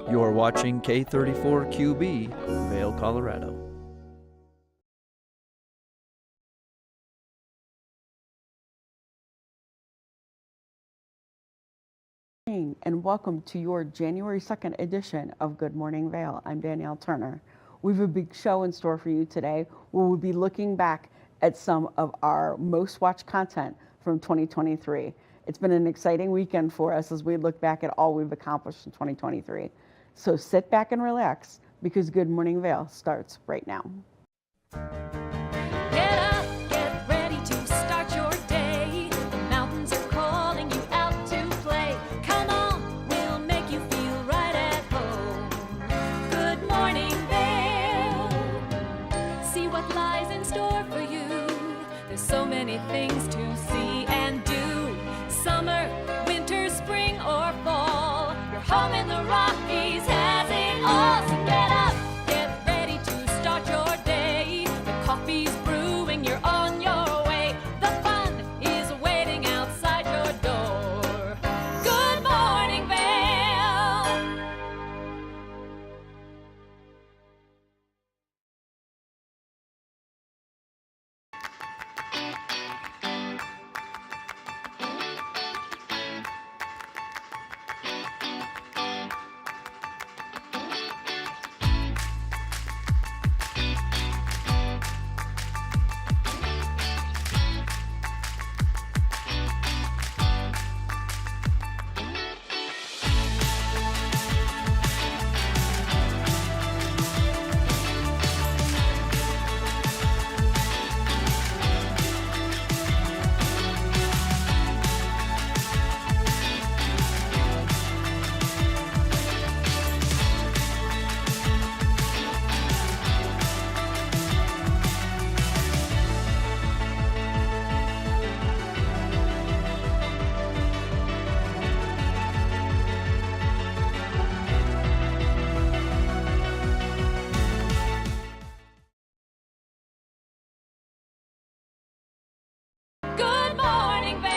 You're watching K34QB, Vail, Colorado. And welcome to your January 2nd edition of Good Morning Vail. I'm Danielle Turner. We have a big show in store for you today where we'll be looking back at some of our most watched content from 2023. It's been an exciting weekend for us as we look back at all we've accomplished in 2023. So sit back and relax because Good Morning Vail starts right now. Get up, get ready to start your day. The mountains are calling you out to play. Come on, we'll make you feel right at home. Good morning, Vail. See what lies in store for you. There's so many things to see and do. Summer, winter, spring, or fall. Your home in the Rockies has it all. So get up, get ready to start your day. The coffee's brewing, you're on your way. The fun is waiting outside your door. Good morning, Vail. Good morning, Vail.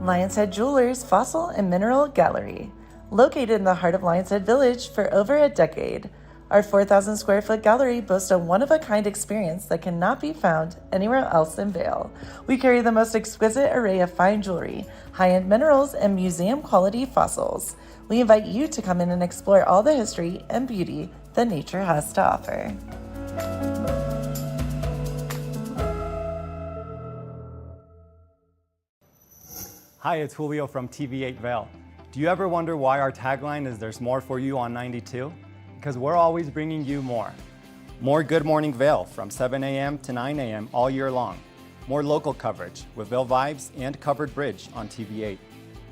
Lions Head Jewelers Fossil and Mineral Gallery. Located in the heart of Lions Head Village for over a decade, our 4,000 square foot gallery boasts a one-of-a-kind experience that cannot be found anywhere else in Vail. We carry the most exquisite array of fine jewelry, high-end minerals, and museum-quality fossils. We invite you to come in and explore all the history and beauty that nature has to offer. Hi, it's Julio from TV8 Vail. Do you ever wonder why our tagline is "There's more for you on 92"? Because we're always bringing you more. More Good Morning Vail from 7 a.m. to 9 a.m. all year long. More local coverage with Vail Vibes and Covered Bridge on TV8.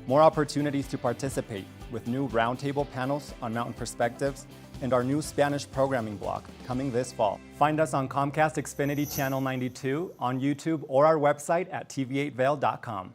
More opportunities to participate with new roundtable panels on mountain perspectives and our new Spanish programming block coming this fall. Find us on Comcast Xfinity Channel 92, on YouTube, or our website at tv8vail.com.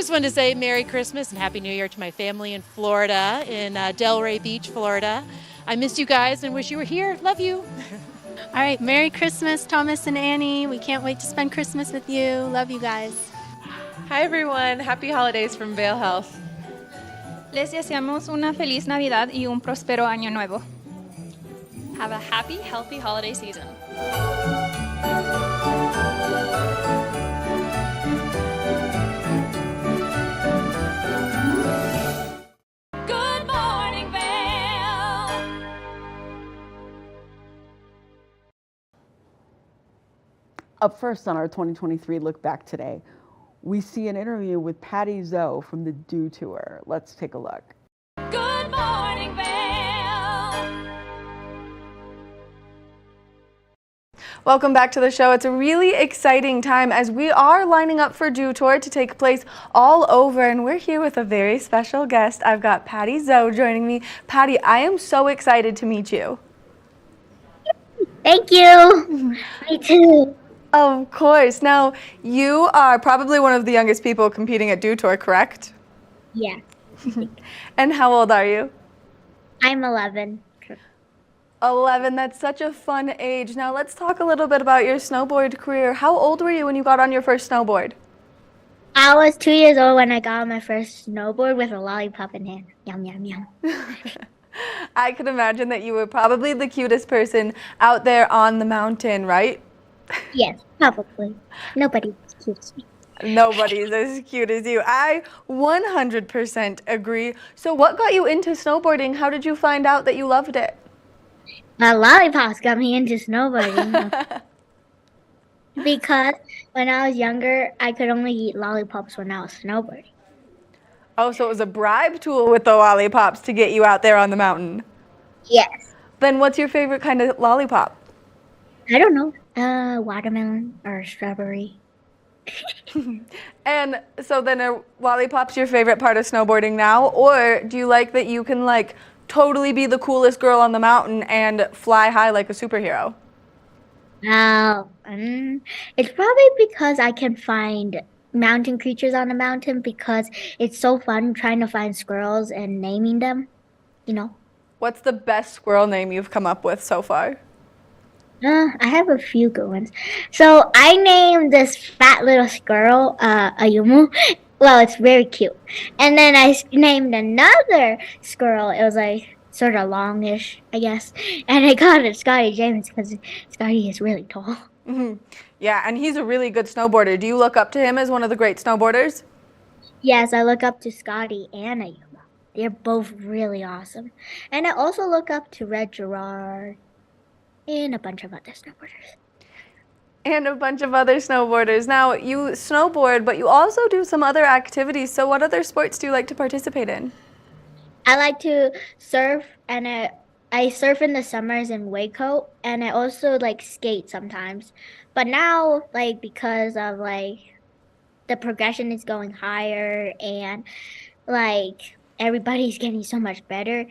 just wanted to say Merry Christmas and Happy New Year to my family in Florida, in Delray Beach, Florida. I miss you guys and wish you were here. Love you. All right, Merry Christmas, Thomas and Annie. We can't wait to spend Christmas with you. Love you guys. Hi everyone, happy holidays from Vail Health. Les deseamos una feliz Navidad y un próspero año nuevo. Have a happy, healthy holiday season. Good morning, Vail. Up first on our 2023 Look Back today, we see an interview with Patty Zoe from the Dew Tour. Let's take a look. Good morning, Vail. Welcome back to the show. It's a really exciting time as we are lining up for Dew Tour to take place all over, and we're here with a very special guest. I've got Patty Zoe joining me. Patty, I am so excited to meet you. Thank you. Me too. Of course. Now, you are probably one of the youngest people competing at Dew Tour, correct? Yeah. And how old are you? I'm 11. 11, that's such a fun age. Now let's talk a little bit about your snowboard career. How old were you when you got on your first snowboard? I was 2 years old when I got on my first snowboard with a lollipop in hand. Yum, yum, yum. I could imagine that you were probably the cutest person out there on the mountain, right? Yes, probably. Nobody's cute as me. Nobody's as cute as you. I 100% agree. So what got you into snowboarding? How did you find out that you loved it? My lollipops got me into snowboarding. Because when I was younger, I could only eat lollipops when I was snowboarding. Oh, so it was a bribe tool with the lollipops to get you out there on the mountain. Yes. Then what's your favorite kind of lollipop? I don't know. Watermelon or strawberry. And so then are lollipops your favorite part of snowboarding now? Or do you like that you can like totally be the coolest girl on the mountain and fly high like a superhero? It's probably because I can find mountain creatures on the mountain because it's so fun trying to find squirrels and naming them, you know. What's the best squirrel name you've come up with so far? I have a few good ones. So I named this fat little squirrel Ayumu. Well, it's very cute. And then I named another squirrel. It was like sort of longish, I guess. And I called it Scotty James because Scotty is really tall. Mm-hmm. Yeah, and he's a really good snowboarder. Do you look up to him as one of the great snowboarders? Yes, I look up to Scotty and Ayuma. They're both really awesome. And I also look up to Red Gerard and a bunch of other snowboarders. Now, you snowboard, but you also do some other activities. So what other sports do you like to participate in? I like to surf, and I surf in the summers in Waco, and I also like skate sometimes. But now, like, because of like the progression is going higher and like everybody's getting so much better,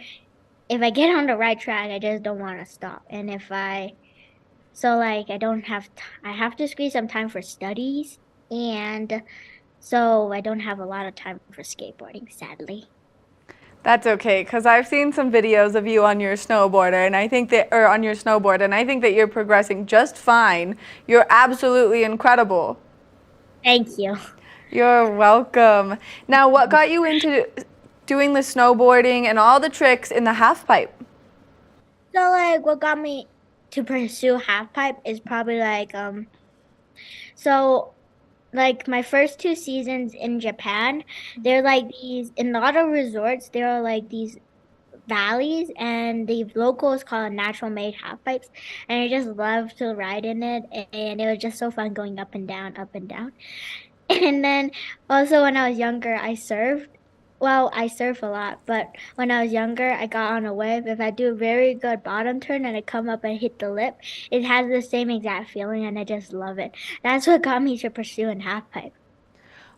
if I get on the right track, I just don't want to stop. And I have to squeeze some time for studies, and so I don't have a lot of time for skateboarding, sadly. That's okay, because I've seen some videos of you on your snowboarder, and I think that, or on your snowboard, and I think that you're progressing just fine. You're absolutely incredible. Thank you. You're welcome. Now, what got you into doing the snowboarding and all the tricks in the half pipe? So like what got me to pursue half pipe is probably like so like my first 2 seasons in Japan, they're like these in a lot of resorts, there are like these valleys, and the locals call it natural made half pipes, and I just love to ride in it, and it was just so fun going up and down, up and down. And then also when I was younger, I surfed. Well, I surf a lot, but when I was younger, I got on a wave. If I do a very good bottom turn and I come up and hit the lip, it has the same exact feeling, and I just love it. That's what got me to pursue in half pipe.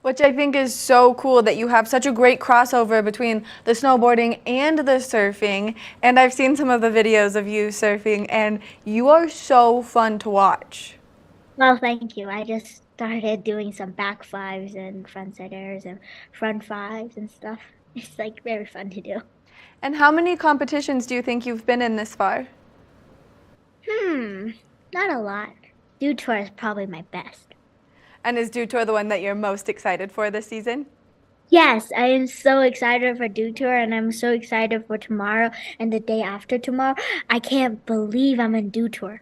Which I think is so cool that you have such a great crossover between the snowboarding and the surfing. And I've seen some of the videos of you surfing, and you are so fun to watch. Well, thank you. I just started doing some back fives and front side airs and front fives and stuff. It's like very fun to do. And how many competitions do you think you've been in this far? Not a lot. Dew tour is probably my best. And is Dew Tour the one that you're most excited for this season? Yes, I am so excited for Dew Tour, and I'm so excited for tomorrow and the day after tomorrow. I can't believe I'm in Dew Tour.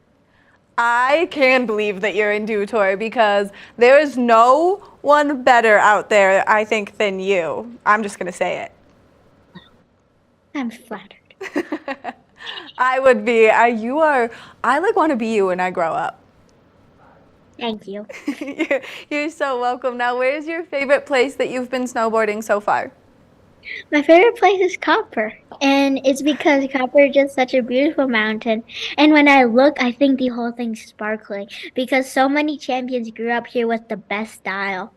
I can believe that you're in Dew Tour because there is no one better out there, I think, than you. I'm just going to say it. I'm flattered. I would be. I want to be you when I grow up. Thank you. You're so welcome. Now, where's your favorite place that you've been snowboarding so far? My favorite place is Copper, and it's because Copper is just such a beautiful mountain. And when I look, I think the whole thing's sparkling because so many champions grew up here with the best style.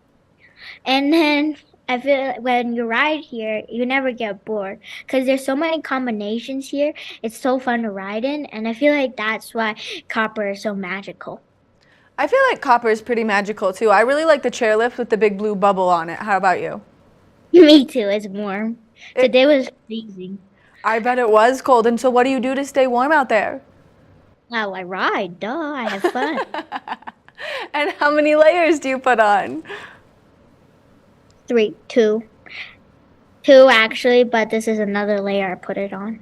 And then I feel when you ride here, you never get bored because there's so many combinations here. It's so fun to ride in, and I feel like that's why Copper is so magical. I feel like Copper is pretty magical too. I really like the chairlift with the big blue bubble on it. How about you? Me too. It's warm. Today was freezing. I bet it was cold. And so what do you do to stay warm out there? Oh, I ride. Duh. I have fun. And how many layers do you put on? 2 actually, but this is another layer I put it on.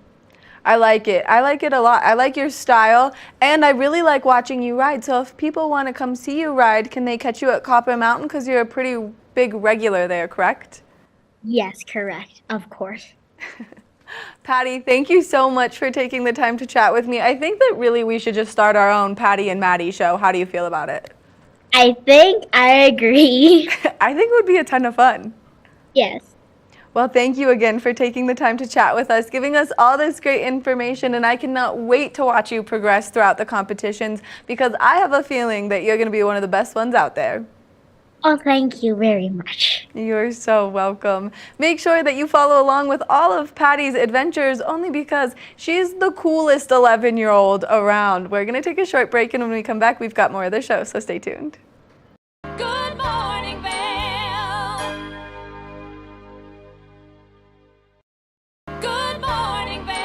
I like it. I like it a lot. I like your style, and I really like watching you ride. So if people want to come see you ride, can they catch you at Copper Mountain? Because you're a pretty big regular there, correct? Yes, correct. Of course. Patty, thank you so much for taking the time to chat with me. I think that really we should just start our own Patty and Maddie show. How do you feel about it? I think I agree. I think it would be a ton of fun. Yes. Well, thank you again for taking the time to chat with us, giving us all this great information, and I cannot wait to watch you progress throughout the competitions because I have a feeling that you're going to be one of the best ones out there. Oh, thank you very much. You're so welcome. Make sure that you follow along with all of Patty's adventures only because she's the coolest 11-year-old around. We're going to take a short break, and when we come back, we've got more of the show, so stay tuned. Good morning, Vail. Good morning, Vail.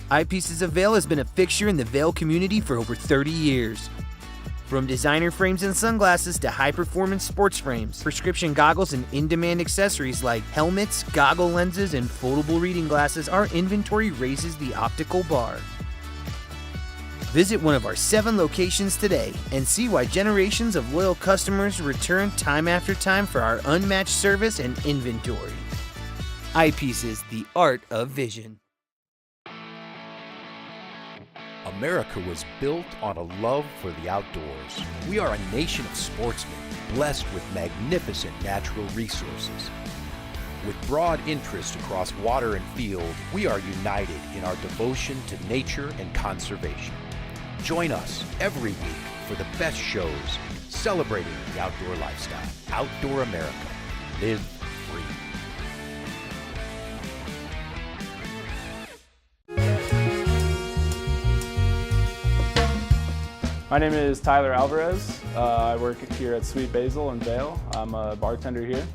Eyepieces of Vail has been a fixture in the Vail community for over 30 years. From designer frames and sunglasses to high-performance sports frames, prescription goggles, and in-demand accessories like helmets, goggle lenses, and foldable reading glasses, our inventory raises the optical bar. Visit one of our 7 locations today and see why generations of loyal customers return time after time for our unmatched service and inventory. Eyepieces, the art of vision. America was built on a love for the outdoors. We are a nation of sportsmen, blessed with magnificent natural resources. With broad interests across water and field, we are united in our devotion to nature and conservation. Join us every week for the best shows celebrating the outdoor lifestyle. Outdoor America. Live free. My name is Tyler Alvarez. I work here at Sweet Basil in Vail. I'm a bartender here.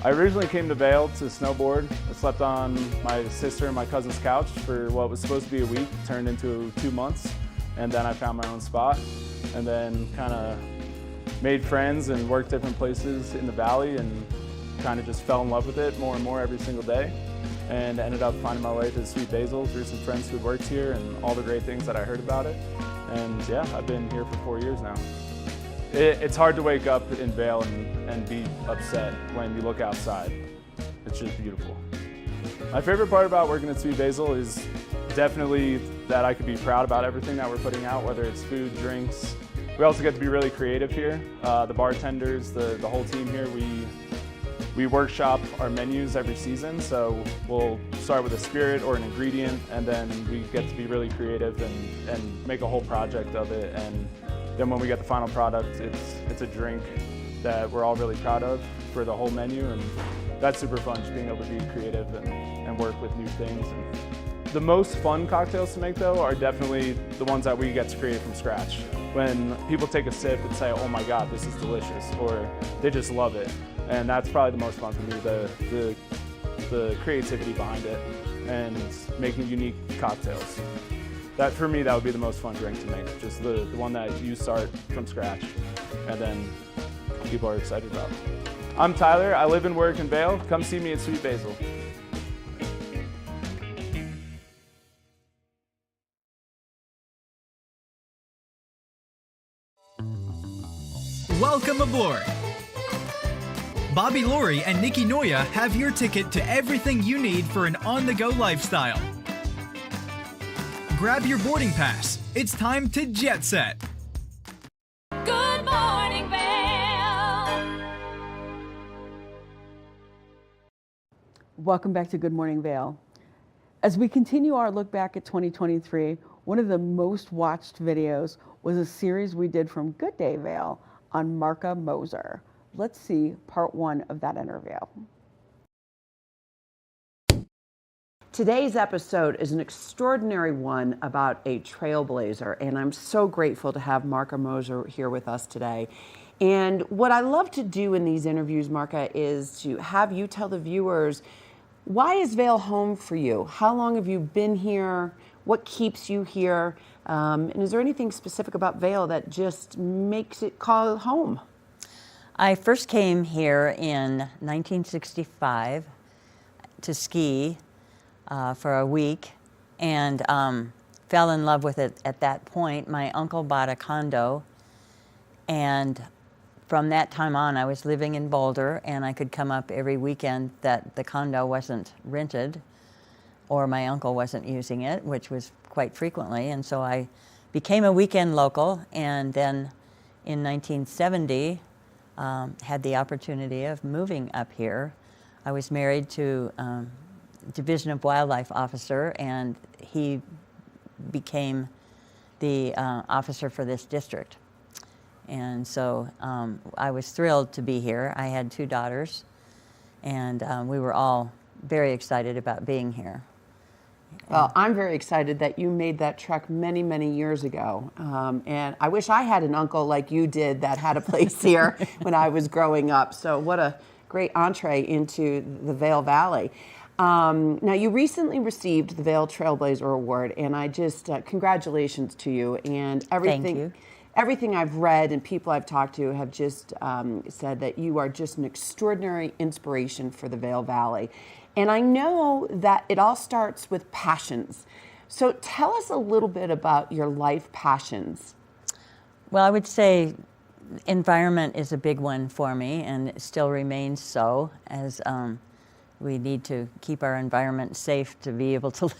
I originally came to Vail to snowboard. I slept on my sister and my cousin's couch for what was supposed to be a week, turned into 2 months, and then I found my own spot, and then kind of made friends and worked different places in the valley and kind of just fell in love with it more and more every single day, and ended up finding my way to Sweet Basil through some friends who worked here and all the great things that I heard about it. And yeah, I've been here for 4 years now. It's hard to wake up in Vail and be upset when you look outside. It's just beautiful. My favorite part about working at Sweet Basil is definitely that I could be proud about everything that we're putting out, whether it's food, drinks. We also get to be really creative here. The bartenders, the whole team here, we workshop our menus every season, so we'll start with a spirit or an ingredient, and then we get to be really creative and make a whole project of it. And then when we get the final product, it's a drink that we're all really proud of for the whole menu, and that's super fun, just being able to be creative and work with new things. And The most fun cocktails to make, though, are definitely the ones that we get to create from scratch. When people take a sip and say, oh my God, this is delicious, or they just love it. And that's probably the most fun for me, the creativity behind it and making unique cocktails. That, for me, that would be the most fun drink to make, just the one that you start from scratch and then people are excited about. I'm Tyler, I live and work in Vail. Come see me at Sweet Basil. Welcome aboard! Bobby Laurie and Nikki Noya have your ticket to everything you need for an on-the-go lifestyle. Grab your boarding pass. It's time to jet set. Good morning, Vail. Welcome back to Good Morning Vail. As we continue our look back at 2023, one of the most watched videos was a series we did from Good Day Vail on Marka Moser. Let's see part one of that interview. Today's episode is an extraordinary one about a trailblazer, and I'm so grateful to have Marka Moser here with us today. And what I love to do in these interviews, Marka, is to have you tell the viewers, why is Vail home for you? How long have you been here? What keeps you here? And is there anything specific about Vail that just makes it call home? I first came here in 1965 to ski for a week and fell in love with it at that point. My uncle bought a condo, and from that time on I was living in Boulder, and I could come up every weekend that the condo wasn't rented or my uncle wasn't using it, which was quite frequently. And so I became a weekend local, and then in 1970 had the opportunity of moving up here. I was married to Division of Wildlife officer, and he became the officer for this district. And so I was thrilled to be here. I had 2 daughters, and we were all very excited about being here. Well, I'm very excited that you made that trek many, many years ago. And I wish I had an uncle like you did that had a place here when I was growing up. So what a great entree into the Vail Valley. Now, you recently received the Vail Trailblazer Award, and I just, congratulations to you. And everything, Thank you. Everything I've read and people I've talked to have just said that you are just an extraordinary inspiration for the Vail Valley. And I know that it all starts with passions. So tell us a little bit about your life passions. Well, I would say environment is a big one for me, and it still remains so, as we need to keep our environment safe to be able to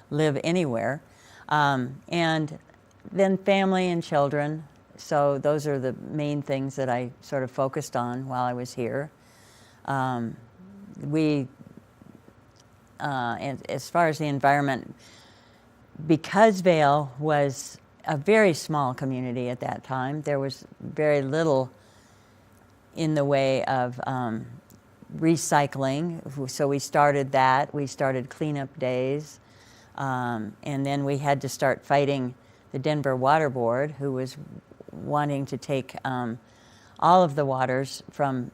live anywhere. And then family and children. So those are the main things that I sort of focused on while I was here. And as far as the environment, because Vail was a very small community at that time, there was very little in the way of recycling. So we started that. We started cleanup days. And then we had to start fighting the Denver Water Board, who was wanting to take all of the waters from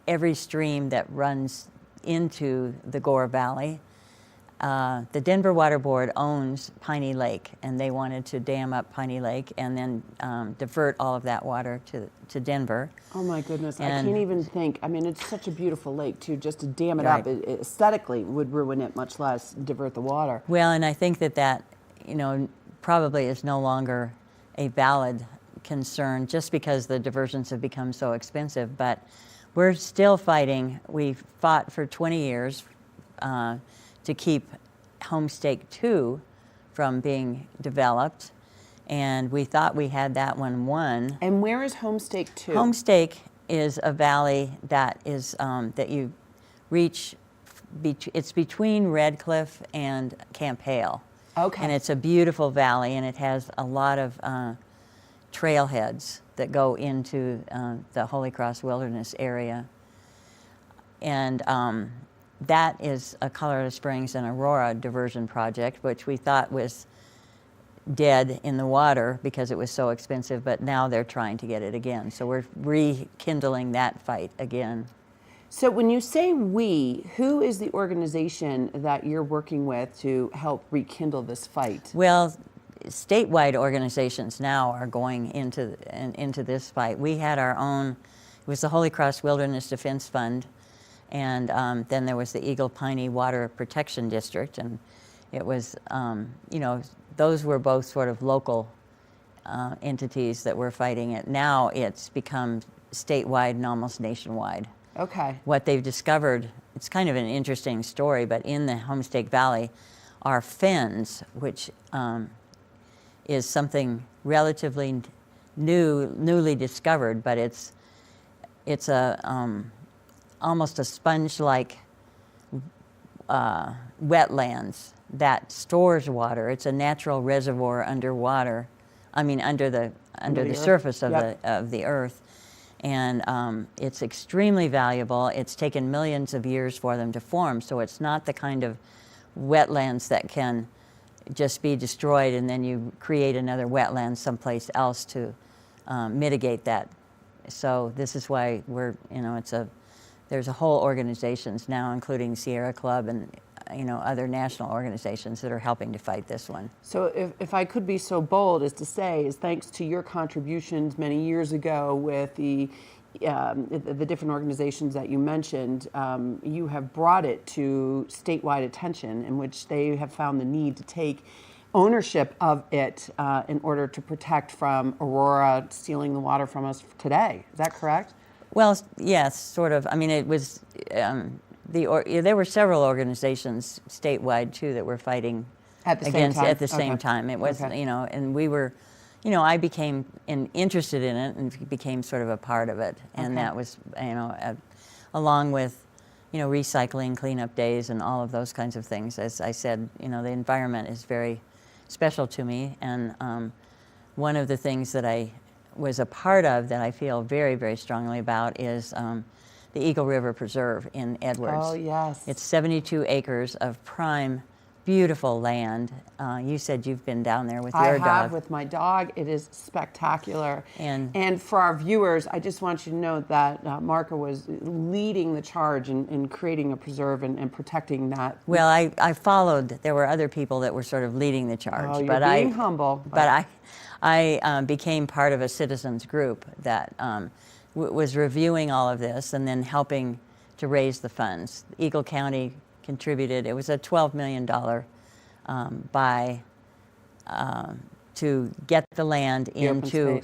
every stream that runs into the Gore Valley. The Denver Water Board owns Piney Lake, and they wanted to dam up Piney Lake and then divert all of that water to Denver. Oh my goodness, I And- can't even think. I mean, it's such a beautiful lake too. Just to dam it Right. up, it aesthetically would ruin it, much less divert the water. Well, and I think that probably is no longer a valid concern just because the diversions have become so expensive. But we're still fighting. We've fought for 20 years to keep Homestake 2 from being developed, and we thought we had that one won. And where is Homestake 2? Homestake is a valley that is that you reach. It's between Red Cliff and Camp Hale. Okay. And it's a beautiful valley, and it has a lot of trailheads that go into the Holy Cross Wilderness area. And that is a Colorado Springs and Aurora diversion project, which we thought was dead in the water because it was so expensive, but now they're trying to get it again. So we're rekindling that fight again. So when you say we, who is the organization that you're working with to help rekindle this fight? Well, statewide organizations now are going into this fight. We had our own, it was the Holy Cross Wilderness Defense Fund, and then there was the Eagle Piney Water Protection District, and it was, you know, those were both sort of local entities that were fighting it. Now it's become statewide and almost nationwide. Okay. What they've discovered, it's kind of an interesting story, but in the Homestake Valley are fens, which is something relatively newly discovered, but it's a almost a sponge-like wetlands that stores water. It's a natural reservoir underwater. I mean, under the surface of the earth. And it's extremely valuable. It's taken millions of years for them to form, so it's not the kind of wetlands that can just be destroyed and then you create another wetland someplace else to mitigate that. So this is why we're, you know, there's a whole organizations now, including Sierra Club and, you know, other national organizations that are helping to fight this one. So if I could be so bold as to say, is thanks to your contributions many years ago with the different organizations that you mentioned, you have brought it to statewide attention, in which they have found the need to take ownership of it in order to protect from Aurora stealing the water from us today. Is that correct? Well, yes, sort of. I mean, it was, there were several organizations statewide, too, that were fighting at the same time. It was, you know, and we were, you know, I became interested in it and became sort of a part of it. And that was, you know, along with, you know, recycling, cleanup days, and all of those kinds of things. As I said, you know, the environment is very special to me. And one of the things that I was a part of that I feel very, very strongly about is the Eagle River Preserve in Edwards. Oh, yes. It's 72 acres of prime, beautiful land. You said you've been down there with your dog. I have with my dog. It is spectacular. And for our viewers, I just want you to know that Marka was leading the charge in creating a preserve and protecting that. Well, I followed. There were other people that were sort of leading the charge. Oh, you're being humble. But I became part of a citizens group that was reviewing all of this and then helping to raise the funds. Eagle County contributed. It was a $12 million buy to get the land into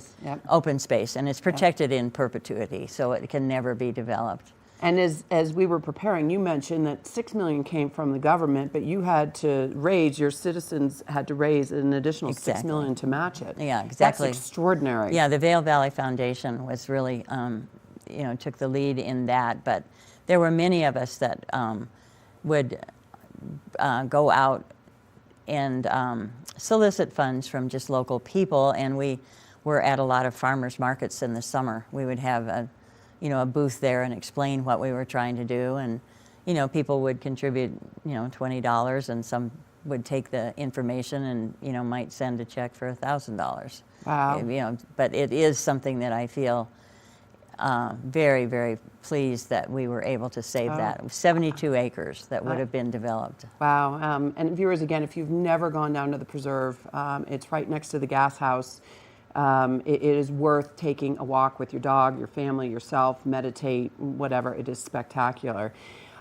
open space, and it's protected in perpetuity, so it can never be developed. And as we were preparing, you mentioned that $6 million came from the government, but you had to raise, your citizens had to raise an additional $6 million to match it. Yeah, exactly. That's extraordinary. Yeah, the Vail Valley Foundation was really, you know, took the lead in that, but there were many of us that would go out and solicit funds from just local people, and we were at a lot of farmers markets in the summer. We would have a booth there and explain what we were trying to do, and you know, people would contribute, you know, $20, and some would take the information and, you know, might send a check for $1,000. Wow. You know, but it is something that I feel very, very pleased that we were able to save that. 72 acres that would have been developed. Wow. And viewers, again, if you've never gone down to the preserve, it's right next to the gas house. It is worth taking a walk with your dog, your family, yourself, meditate, whatever. It is spectacular.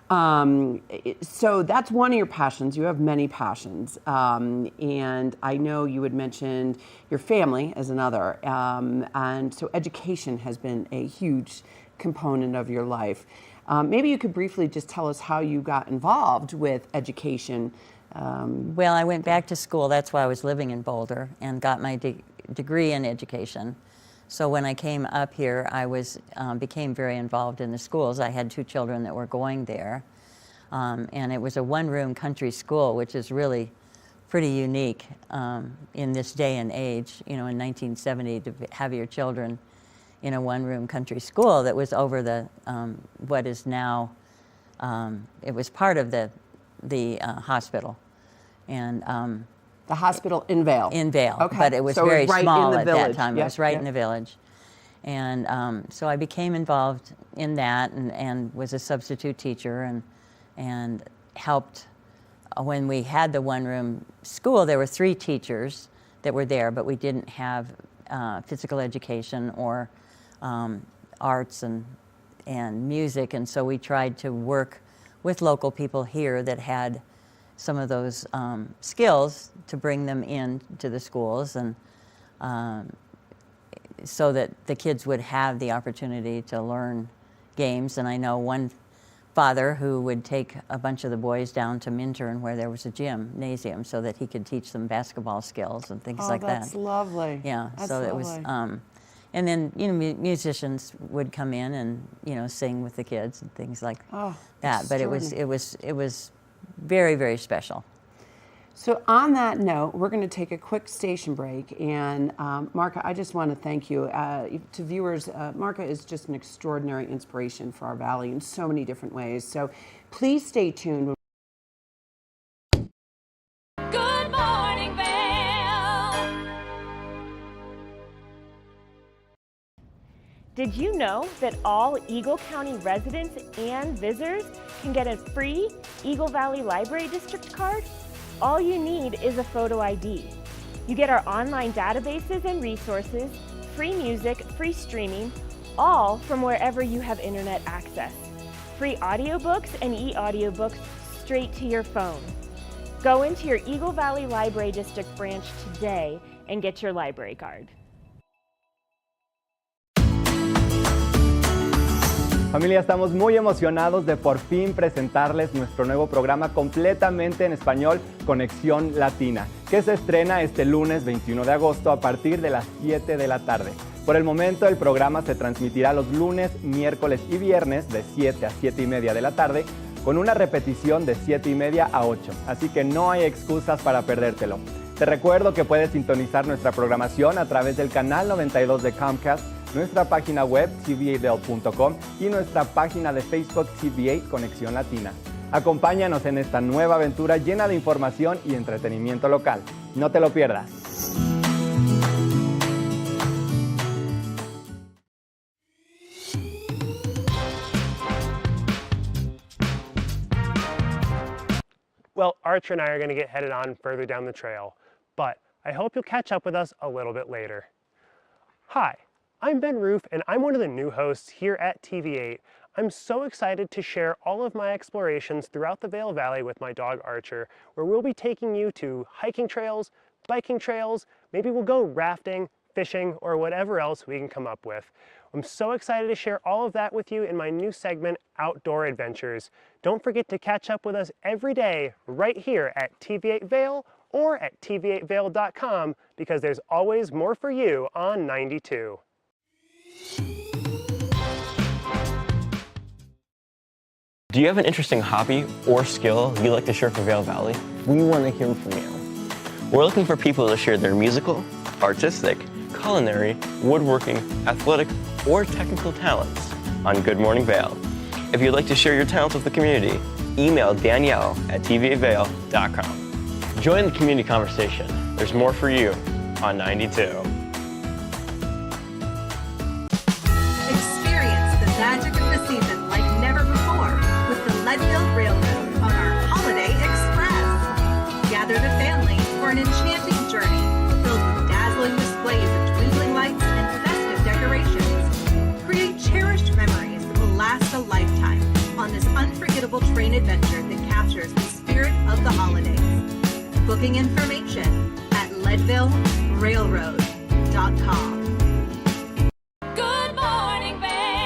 So that's one of your passions. You have many passions. And I know you had mentioned your family as another. And so education has been a huge component of your life. Maybe you could briefly just tell us how you got involved with education. Well, I went back to school. That's why I was living in Boulder, and got my degree in education. So when I came up here, I became very involved in the schools. I had 2 children that were going there. And it was a one-room country school, which is really pretty unique in this day and age, you know, in 1970, to have your children in a one-room country school that was over the what is now it was part of the hospital. And the hospital in Vail? In Vail, okay. but it was so very it was right small in the at village. that time. Yep. It was right Yep. in the village. And so I became involved in that and was a substitute teacher and helped. When we had the one-room school, there were 3 teachers that were there, but we didn't have physical education or arts and music, and so we tried to work with local people here that had some of those skills to bring them in to the schools, and so that the kids would have the opportunity to learn games. And I know one father who would take a bunch of the boys down to Minturn where there was a gymnasium so that he could teach them basketball skills and things like that. Oh, that's lovely. Yeah, that's so lovely. it was, and then, you know, musicians would come in and, you know, sing with the kids and things like that. But it was very, very special. So on that note, we're going to take a quick station break. And Marka, I just want to thank you. To viewers, Marka is just an extraordinary inspiration for our Valley in so many different ways. So please stay tuned. Good morning, Vail. Did you know that all Eagle County residents and visitors can get a free Eagle Valley Library District card? All you need is a photo ID. You get our online databases and resources, free music, free streaming, all from wherever you have internet access. Free audiobooks and e-audiobooks straight to your phone. Go into your Eagle Valley Library District branch today and get your library card. Familia, estamos muy emocionados de por fin presentarles nuestro nuevo programa completamente en español, Conexión Latina, que se estrena este lunes 21 de agosto a partir de las 7 de la tarde. Por el momento, el programa se transmitirá los lunes, miércoles y viernes de 7 a 7 y media de la tarde, con una repetición de 7 y media a 8, así que no hay excusas para perdértelo. Te recuerdo que puedes sintonizar nuestra programación a través del canal 92 de Comcast, nuestra página web tv8vail.com y nuestra página de Facebook TV8 Conexión Latina. Acompáñanos en esta nueva aventura llena de información y entretenimiento local. No te lo pierdas. Well, Archer and I are going to get headed on further down the trail, but I hope you'll catch up with us a little bit later. Hi, I'm Ben Roof, and I'm one of the new hosts here at TV8. I'm so excited to share all of my explorations throughout the Vail Valley with my dog Archer, where we'll be taking you to hiking trails, biking trails, maybe we'll go rafting, fishing, or whatever else we can come up with. I'm so excited to share all of that with you in my new segment, Outdoor Adventures. Don't forget to catch up with us every day right here at TV8 Vail or at tv8vail.com, because there's always more for you on 92. Do you have an interesting hobby or skill you'd like to share for Vail Valley? We want to hear from you. We're looking for people to share their musical, artistic, culinary, woodworking, athletic, or technical talents on Good Morning Vail. If you'd like to share your talents with the community, email Danielle at tv8vail.com. Join the community conversation. There's more for you on 92. Experience the magic of the season like never before with the Leadville Railroad on our Holiday Express. Gather the family for an enchanting journey filled with dazzling displays of twinkling lights and festive decorations. Create cherished memories that will last a lifetime on this unforgettable train adventure that captures the spirit of the holidays. Booking information at leadvillerailroad.com. Good morning, Vail.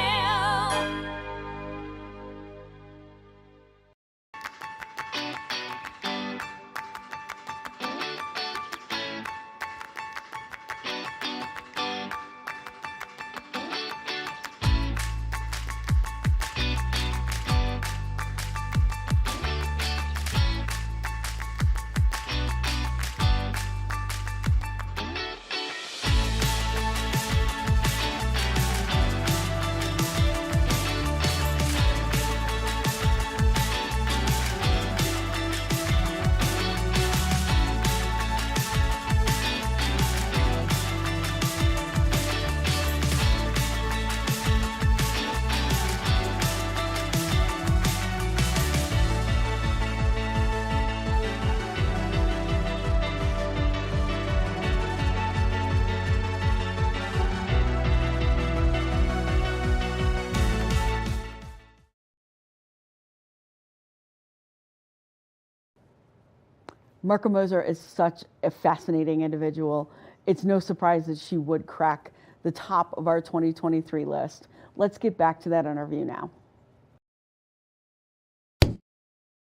Marka Moser is such a fascinating individual. It's no surprise that she would crack the top of our 2023 list. Let's get back to that interview now.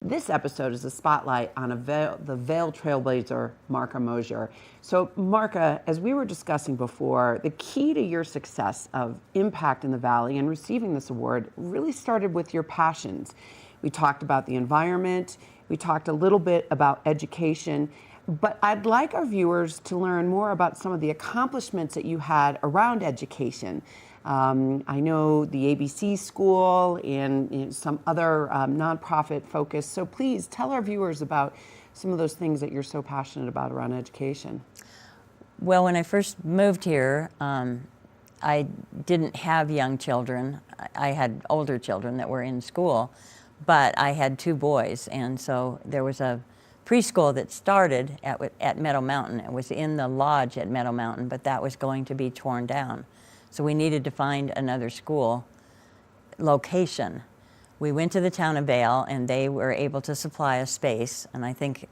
This episode is a spotlight on the Vail trailblazer, Marka Moser. So Marka, as we were discussing before, the key to your success of impact in the Valley and receiving this award really started with your passions. We talked about the environment, we talked a little bit about education, but I'd like our viewers to learn more about some of the accomplishments that you had around education. I know the ABC School and some other nonprofit focus. So please tell our viewers about some of those things that you're so passionate about around education. Well, when I first moved here, I didn't have young children. I had older children that were in school, but I had 2 boys, and so there was a preschool that started at Meadow Mountain. It was in the lodge at Meadow Mountain, but that was going to be torn down. So we needed to find another school location. We went to the town of Vail, and they were able to supply a space, and I think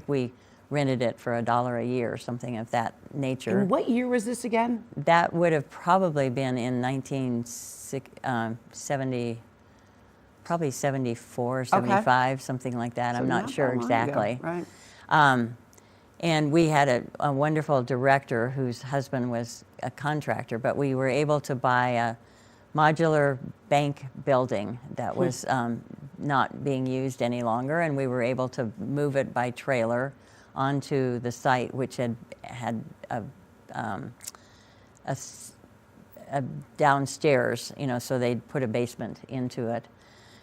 we rented it for $1 a year or something of that nature. And what year was this again? That would have probably been in 1970, probably 74, 75, something like that. So I'm not sure exactly. Ago, right. And we had a wonderful director whose husband was a contractor, but we were able to buy a modular bank building that was not being used any longer, and we were able to move it by trailer onto the site, which had a downstairs, so they'd put a basement into it,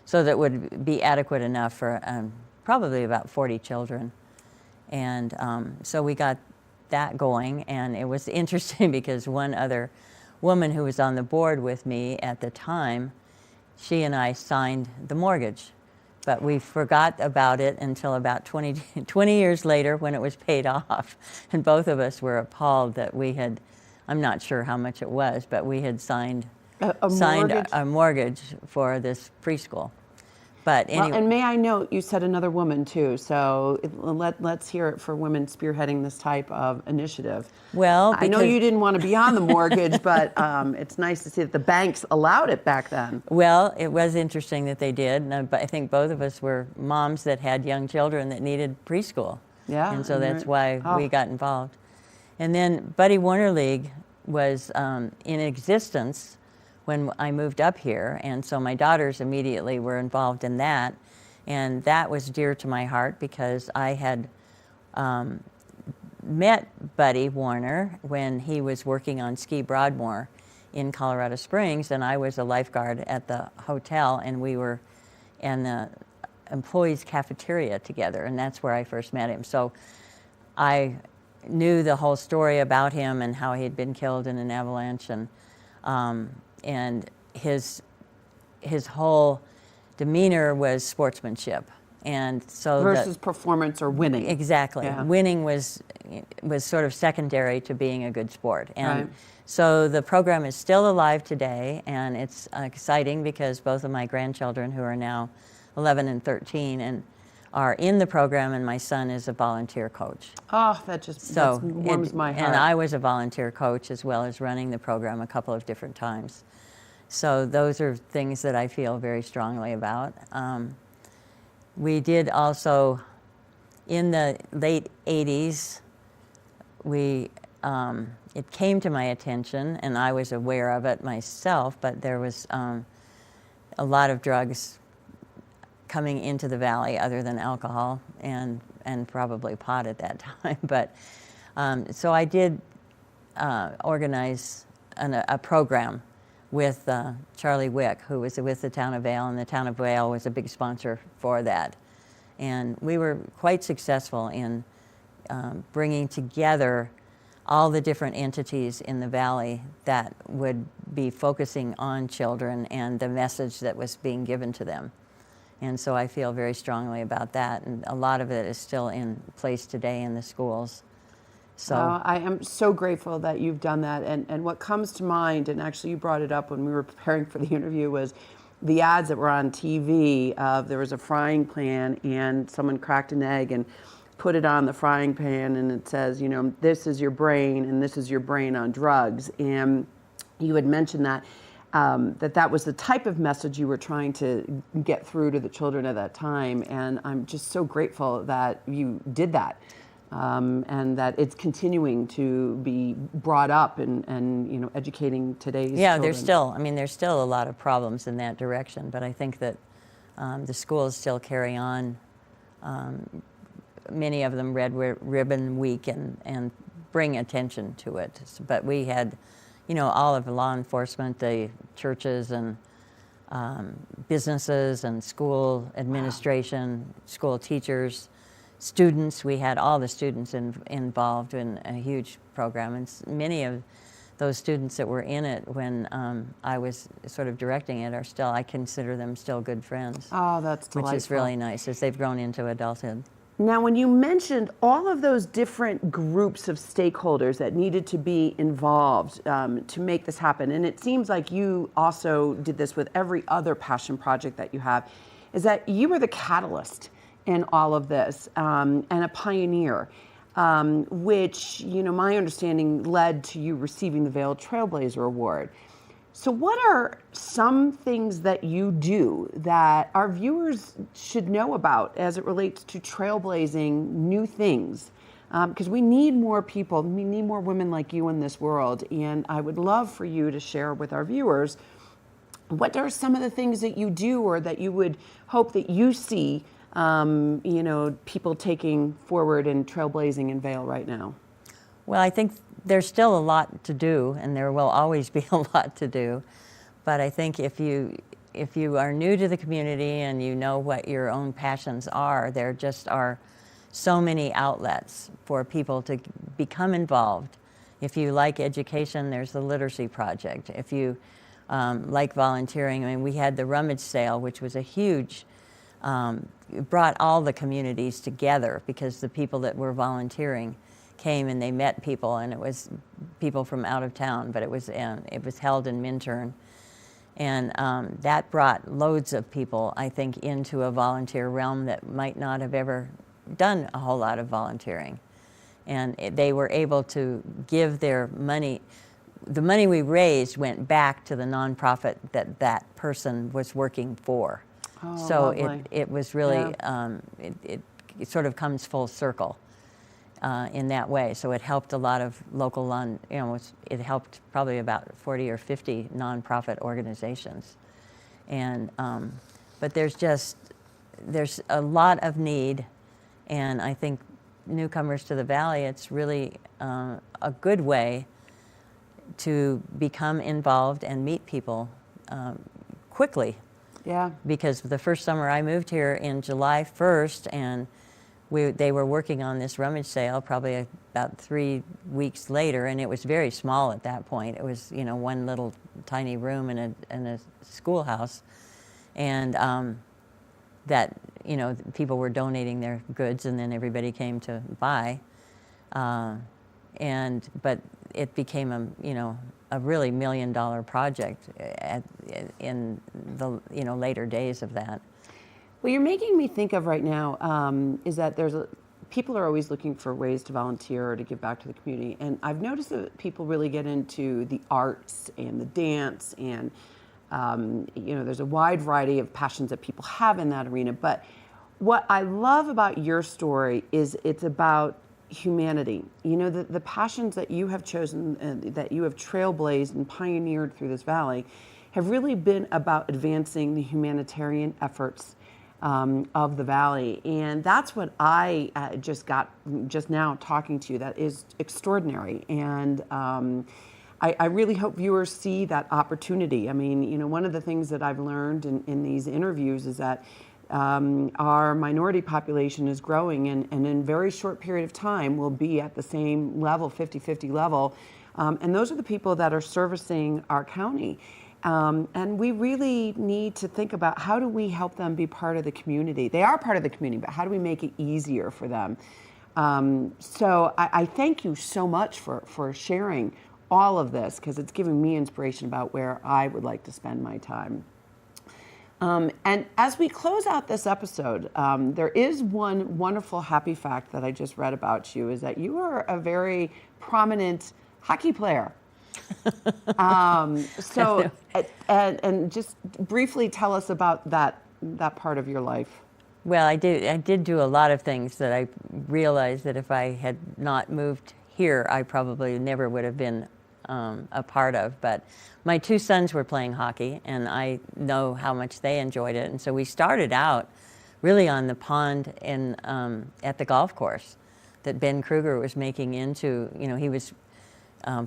so that would be adequate enough for probably about 40 children. And so we got that going, and it was interesting because one other woman who was on the board with me at the time, she and I signed the mortgage, but we forgot about it until about 20 years later when it was paid off. And both of us were appalled that we had, I'm not sure how much it was, but we had signed a mortgage for this preschool. But anyway. Well, and may I note, you said another woman too, so let's hear it for women spearheading this type of initiative. Well, I know you didn't want to be on the mortgage, but it's nice to see that the banks allowed it back then. Well, it was interesting that they did, and I think both of us were moms that had young children that needed preschool. Yeah. And so that's why we got involved. And then Buddy Warner League was in existence when I moved up here, and so my daughters immediately were involved in that, and that was dear to my heart because I had met Buddy Warner when he was working on Ski Broadmoor in Colorado Springs, and I was a lifeguard at the hotel, and we were in the employees' cafeteria together, and that's where I first met him. So I knew the whole story about him and how he had been killed in an avalanche, and his whole demeanor was sportsmanship, and so versus performance or winning. Exactly, Yeah. Winning was sort of secondary to being a good sport, and Right. so the program is still alive today, and it's exciting because both of my grandchildren, who are now 11 and 13, and are in the program, and my son is a volunteer coach. Oh, that warms my heart. And I was a volunteer coach as well as running the program a couple of different times. So those are things that I feel very strongly about. We did also, in the late 80s, it came to my attention, and I was aware of it myself, but there was a lot of drugs coming into the valley other than alcohol and probably pot at that time. But so I did organize a program with Charlie Wick, who was with the town of Vail, and the town of Vail was a big sponsor for that. And we were quite successful in bringing together all the different entities in the valley that would be focusing on children and the message that was being given to them. And so I feel very strongly about that, and a lot of it is still in place today in the schools. So I am so grateful that you've done that, and what comes to mind, and actually you brought it up when we were preparing for the interview, was the ads that were on TV. There was a frying pan and someone cracked an egg and put it on the frying pan and it says, this is your brain and this is your brain on drugs. And you had mentioned that that was the type of message you were trying to get through to the children at that time. And I'm just so grateful that you did that. And that it's continuing to be brought up and educating today's children. There's still a lot of problems in that direction, but I think that the schools still carry on. Many of them Red Ribbon Week and bring attention to it. But we had, all of the law enforcement, the churches and businesses and school administration, school teachers, students. We had all the students involved in a huge program, and many of those students that were in it when I was sort of directing it are still, I consider them still good friends. Oh, that's delightful. Which is really nice as they've grown into adulthood. Now, when you mentioned all of those different groups of stakeholders that needed to be involved to make this happen, and it seems like you also did this with every other passion project that you have, is that you were the catalyst in all of this and a pioneer, which, my understanding led to you receiving the Vail Trailblazer Award. So what are some things that you do that our viewers should know about as it relates to trailblazing new things? Because we need more people, we need more women like you in this world. And I would love for you to share with our viewers, what are some of the things that you do or that you would hope that you see people taking forward and trailblazing in Vail right now? Well, I think there's still a lot to do, and there will always be a lot to do. But I think if you are new to the community and you know what your own passions are, there just are so many outlets for people to become involved. If you like education, there's the Literacy Project. If you like volunteering, we had the rummage sale, which was a huge, brought all the communities together because the people that were volunteering came and they met people, and it was people from out of town, but it was held in Minturn. And that brought loads of people, I think, into a volunteer realm that might not have ever done a whole lot of volunteering. And they were able to give their money. The money we raised went back to the nonprofit that person was working for. Oh, so lovely. it was really, it sort of comes full circle. In that way, so it helped a lot of local, it helped probably about 40 or 50 nonprofit organizations, and but there's a lot of need, and I think newcomers to the Valley, it's really a good way to become involved and meet people quickly. Yeah. Because the first summer I moved here in July 1st, and they were working on this rummage sale probably about 3 weeks later, and it was very small at that point. It was, one little tiny room in a schoolhouse, and that, people were donating their goods, and then everybody came to buy. But it became a really $1 million project in the later days of that. What you're making me think of right now is that people are always looking for ways to volunteer or to give back to the community. And I've noticed that people really get into the arts and the dance and, there's a wide variety of passions that people have in that arena. But what I love about your story is it's about humanity. The passions that you have chosen and that you have trailblazed and pioneered through this valley have really been about advancing the humanitarian efforts of the Valley. And that's what I just now talking to you, that is extraordinary. And I really hope viewers see that opportunity. One of the things that I've learned in these interviews is that our minority population is growing, and in a very short period of time will be at the same level, 50-50 level. And those are the people that are servicing our county. And we really need to think about how do we help them be part of the community. They are part of the community, but how do we make it easier for them? So I thank you so much for sharing all of this, because it's giving me inspiration about where I would like to spend my time. And as we close out this episode, there is one wonderful happy fact that I just read about you, is that you are a very prominent hockey player. So, and just briefly tell us about that part of your life. Well, I did do a lot of things that I realized that if I had not moved here, I probably never would have been a part of. But my two sons were playing hockey, and I know how much they enjoyed it. And so we started out really on the pond in, at the golf course that Ben Kruger was making into, he was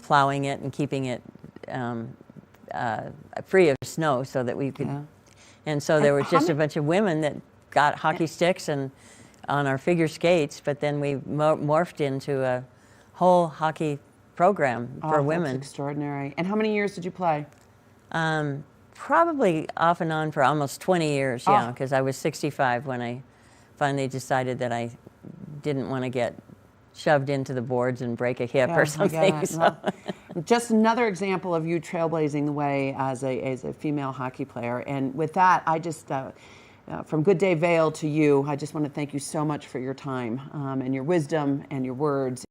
plowing it and keeping it free of snow so that we could. Yeah. And so there was just a bunch of women that got hockey sticks and on our figure skates, but then we morphed into a whole hockey program for women. That's extraordinary. And how many years did you play? Probably off and on for almost 20 years, yeah, because I was 65 when I finally decided that I didn't want to get shoved into the boards and break a hip or something. So. Well, just another example of you trailblazing the way as a female hockey player. And with that, I just, from Good Day Vail to you, I just want to thank you so much for your time and your wisdom and your words.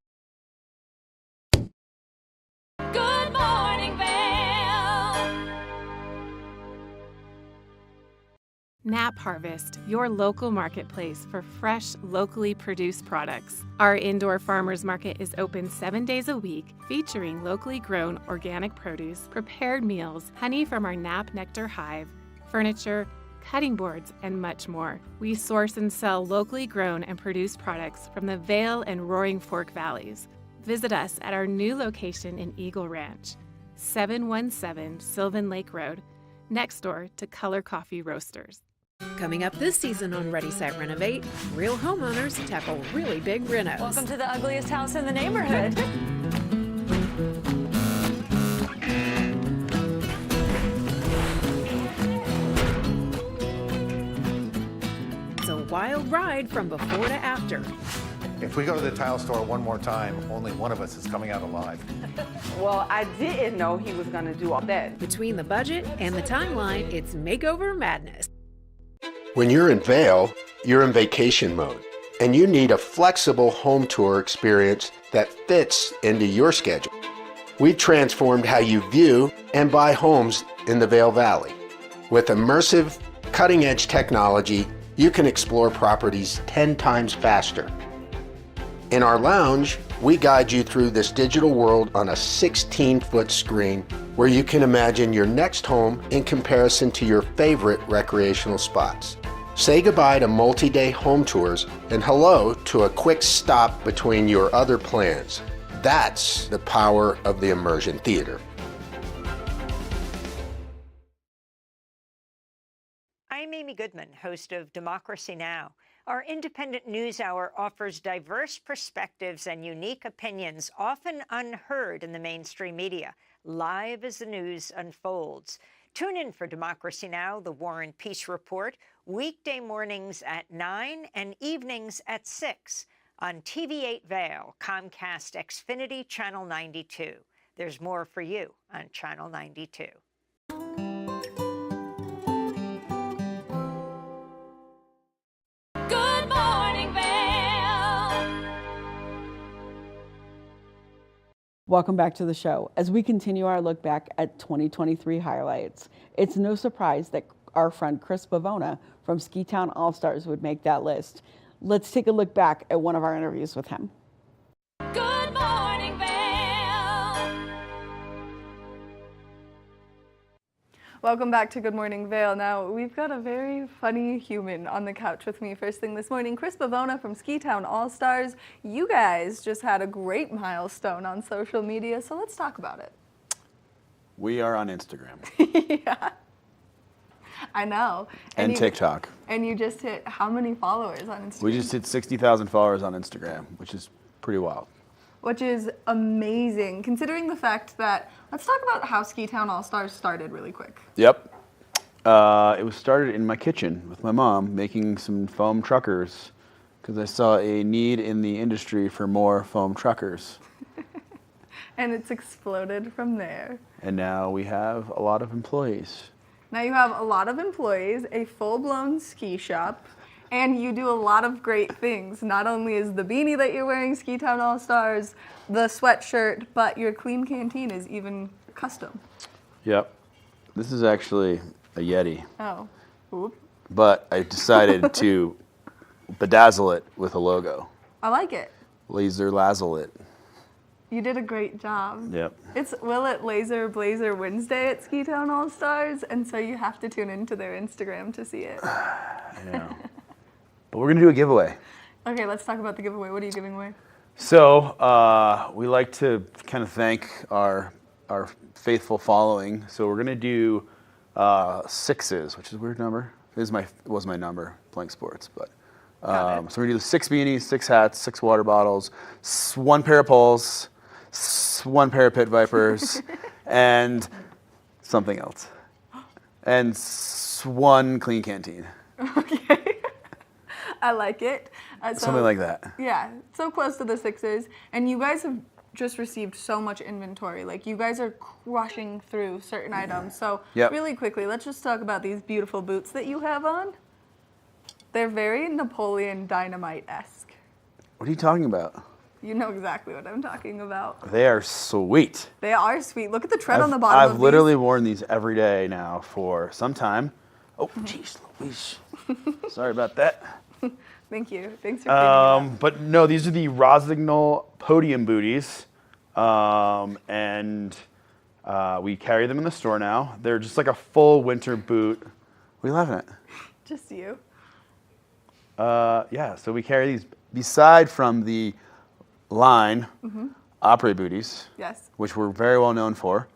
Good morning, Vail. Nap Harvest, your local marketplace for fresh, locally produced products. Our indoor farmers market is open 7 days a week, featuring locally grown organic produce, prepared meals, honey from our Nap Nectar hive, furniture, cutting boards, and much more. We source and sell locally grown and produced products from the Vail and Roaring Fork Valleys. Visit us at our new location in Eagle Ranch, 717 Sylvan Lake Road, next door to Color Coffee Roasters. Coming up this season on Ready, Set, Renovate, real homeowners tackle really big renos. Welcome to the ugliest house in the neighborhood. It's a wild ride from before to after. If we go to the tile store one more time, only one of us is coming out alive. Well, I didn't know he was going to do all that. Between the budget and the timeline, it's makeover madness. When you're in Vail, you're in vacation mode, and you need a flexible home tour experience that fits into your schedule. We've transformed how you view and buy homes in the Vail Valley. With immersive, cutting-edge technology, you can explore properties 10 times faster. In our lounge, we guide you through this digital world on a 16-foot screen where you can imagine your next home in comparison to your favorite recreational spots. Say goodbye to multi-day home tours and hello to a quick stop between your other plans. That's the power of the Immersion Theater. I'm Amy Goodman, host of Democracy Now! Our independent news hour offers diverse perspectives and unique opinions, often unheard in the mainstream media, live as the news unfolds. Tune in for Democracy Now!, the War and Peace Report, weekday mornings at 9 and evenings at 6 on TV8 Vail, Comcast Xfinity Channel 92. There's more for you on Channel 92. Good morning, Vail. Welcome back to the show. As we continue our look back at 2023 highlights, it's no surprise that our friend Chris Bavona from Ski Town All-Stars would make that list. Let's take a look back at one of our interviews with him. Good morning, Vail. Welcome back to Good Morning Vail. Now, we've got a very funny human on the couch with me first thing this morning. Chris Bavona from Ski Town All-Stars. You guys just had a great milestone on social media, so let's talk about it. We are on Instagram. Yeah. I know. And TikTok. And you just hit how many followers on Instagram? We just hit 60,000 followers on Instagram, which is pretty wild. Which is amazing, considering the fact that, let's talk about how Ski Town All-Stars started really quick. Yep. It was started in my kitchen with my mom, making some foam truckers, because I saw a need in the industry for more foam truckers. And it's exploded from there. And now we have a lot of employees. Now you have a lot of employees, a full-blown ski shop, and you do a lot of great things. Not only is the beanie that you're wearing Ski Town All-Stars, the sweatshirt, but your clean canteen is even custom. Yep. This is actually a Yeti. Oh. Oop. But I decided to bedazzle it with a logo. I like it. Laser lazzle it. You did a great job. Yep. It's Will It Laser Blazer Wednesday at Ski Town All Stars, and so you have to tune into their Instagram to see it. I know. But we're gonna do a giveaway. Okay, let's talk about the giveaway. What are you giving away? So we like to kind of thank our faithful following. So we're gonna do 6s, which is a weird number. It was my number playing sports, but. So we're gonna do 6 beanies, 6 hats, 6 water bottles, 1 pair of poles, 1 pair of pit vipers, and something else, and 1 clean canteen. Okay, I like it. Something like that. Yeah, so close to the 6s, and you guys have just received so much inventory. Like, you guys are crushing through certain items. So really quickly, let's just talk about these beautiful boots that you have on. They're very Napoleon Dynamite-esque. What are you talking about? You know exactly what I'm talking about. They are sweet. They are sweet. Look at the tread on the bottom of I've these. literally worn these every day now for some time. Oh, jeez Louise. Sorry about that. Thank you. Thanks for cleaning it up. But no, these are the Rossignol podium booties. And we carry them in the store now. They're just like a full winter boot. What are you laughing at? Just you. Yeah, so we carry these beside from the line Opry booties, Yes. which we're very well known for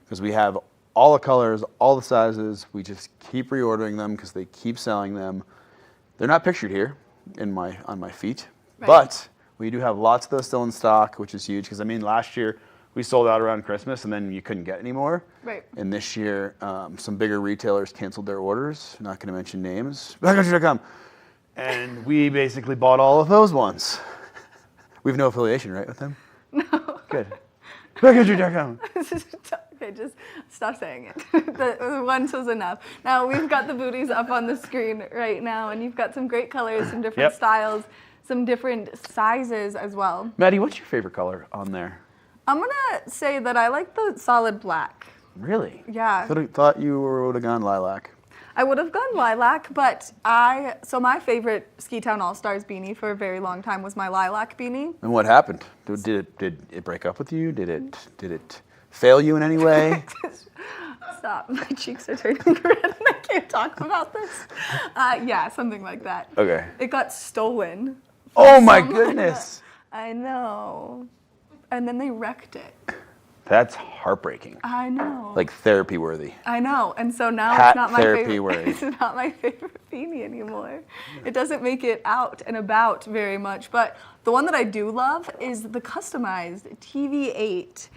because we have all the colors, all the sizes. We just keep reordering them because they keep selling them. They're not pictured here on my feet, but we do have lots of those still in stock, which is huge because I mean last year we sold out around Christmas and then you couldn't get any more. Right. And this year some bigger retailers canceled their orders. Not going to mention names. Backcountry.com. And we basically bought all of those ones. We have no affiliation, right, with them? No. Good. Backcountry.com. Okay, just stop saying it. The once was enough. Now, we've got the booties up on the screen right now, and you've got some great colors, some different styles, some different sizes as well. Maddie, what's your favorite color on there? I'm going to say that I like the solid black. Really? Yeah. Thought you would have gone lilac. I would have gone lilac, but so my favorite Ski Town All-Stars beanie for a very long time was my lilac beanie. And what happened? Did it break up with you? Did it fail you in any way? Stop, my cheeks are turning red and I can't talk about this. Yeah, something like that. Okay. It got stolen. Oh my goodness. I know. And then they wrecked it. That's heartbreaking. I know. Like therapy worthy. I know, and so now Hat it's not my therapy favorite. worthy. It's not my favorite beanie anymore. It doesn't make it out and about very much. But the one that I do love is the customized TV8.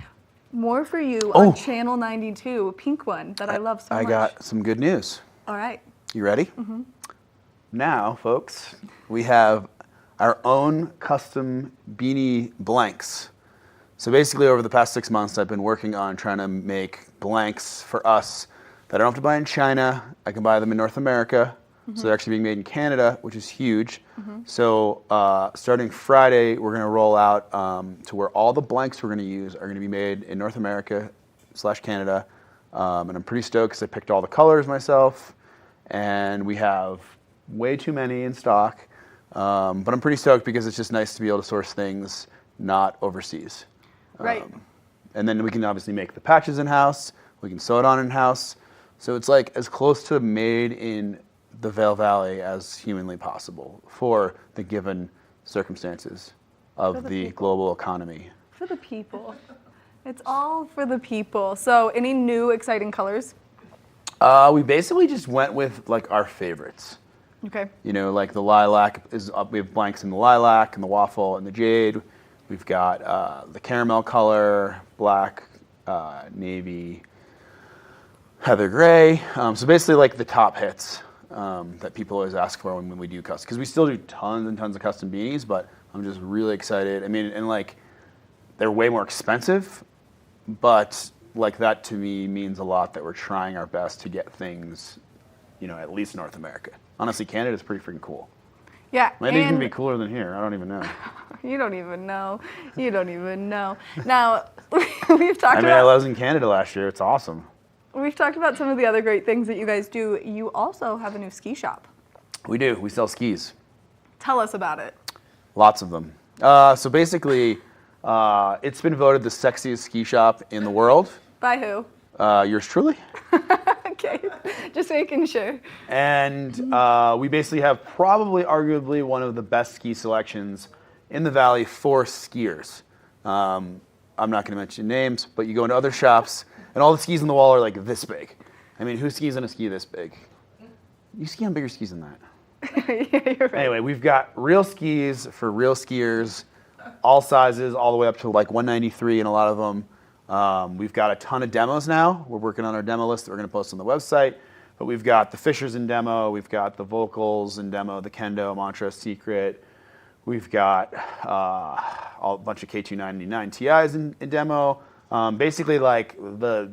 More for you on Channel 92, pink one that I love so much. I got some good news. All right. You ready? Now, folks, we have our own custom beanie blanks. So basically, over the past 6 months, I've been working on trying to make blanks for us that I don't have to buy in China. I can buy them in North America. So they're actually being made in Canada, which is huge. So starting Friday, we're going to roll out to where all the blanks we're going to use are going to be made in North America / Canada. And I'm pretty stoked because I picked all the colors myself. And we have way too many in stock. But I'm pretty stoked because it's just nice to be able to source things not overseas. Right. And then we can obviously make the patches in-house. We can sew it on in-house. So it's like as close to made in the Vail Valley as humanly possible for the given circumstances of the global economy. For the people. It's all for the people. So any new exciting colors? We basically just went with like our favorites. Okay. You know, like the lilac is up. We have blanks in the lilac and the waffle and the jade. We've got the caramel color, black, navy, heather gray. So basically like the top hits that people always ask for when we do custom. Because we still do tons and tons of custom beanies, but I'm just really excited. I mean, and like they're way more expensive, but like that to me means a lot that we're trying our best to get things, you know, at least North America. Honestly, Canada's pretty freaking cool. Yeah. Might even be cooler than here. I don't even know. You don't even know. You don't even know. Now, we've talked I mean, I was in Canada last year. It's awesome. We've talked about some of the other great things that you guys do. You also have a new ski shop. We do. We sell skis. Tell us about it. Lots of them. So basically, it's been voted the sexiest ski shop in the world. By who? Yours truly. Okay, just making sure. And we basically have probably arguably one of the best ski selections in the valley for skiers. I'm not going to mention names, but you go into other shops and all the skis on the wall are like this big. I mean, who skis on a ski this big? You ski on bigger skis than that. Yeah, you're right. Anyway, we've got real skis for real skiers, all sizes, all the way up to like 193 in a lot of them. We've got a ton of demos now. We're working on our demo list that we're going to post on the website. But we've got the Fishers in demo. We've got the Vocals in demo, the Kendo, Mantra, Secret. We've got a bunch of K299 TIs in demo. Basically, like the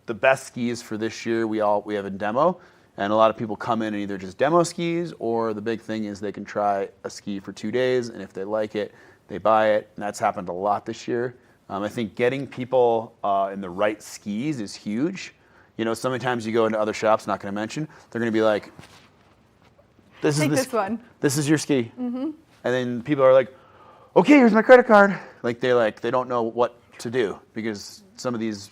best skis for this year, we have in demo. And a lot of people come in and either just demo skis, or the big thing is they can try a ski for 2 days, and if they like it, they buy it. And that's happened a lot this year. I think getting people in the right skis is huge. You know, so many times you go into other shops, not going to mention, they're going to be like, this is your ski. Mm-hmm. And then people are like, okay, here's my credit card. Like they don't know what to do because some of these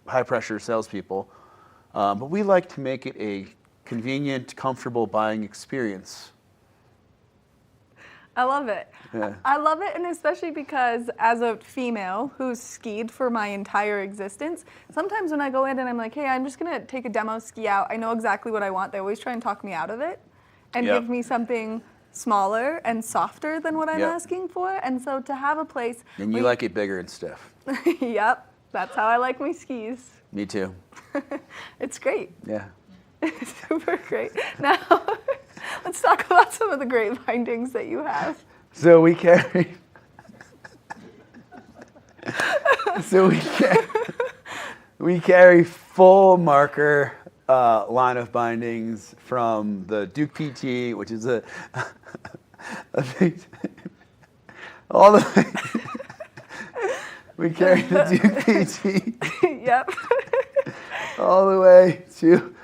high pressure salespeople. But we like to make it a convenient, comfortable buying experience. I love it. Yeah. I love it, and especially because as a female who's skied for my entire existence, sometimes when I go in and I'm like, hey, I'm just going to take a demo ski out, I know exactly what I want. They always try and talk me out of it and Yep. give me something smaller and softer than what I'm Yep. asking for. And so to have a place... And you like it bigger and stiff. Yep, that's how I like my skis. Me too. It's great. Yeah. It's super great. Now, let's talk about some of the great bindings that you have. So we carry full marker line of bindings from the Duke PT, which is a thing, all the way. We carry the Duke PT. Yep. All the way to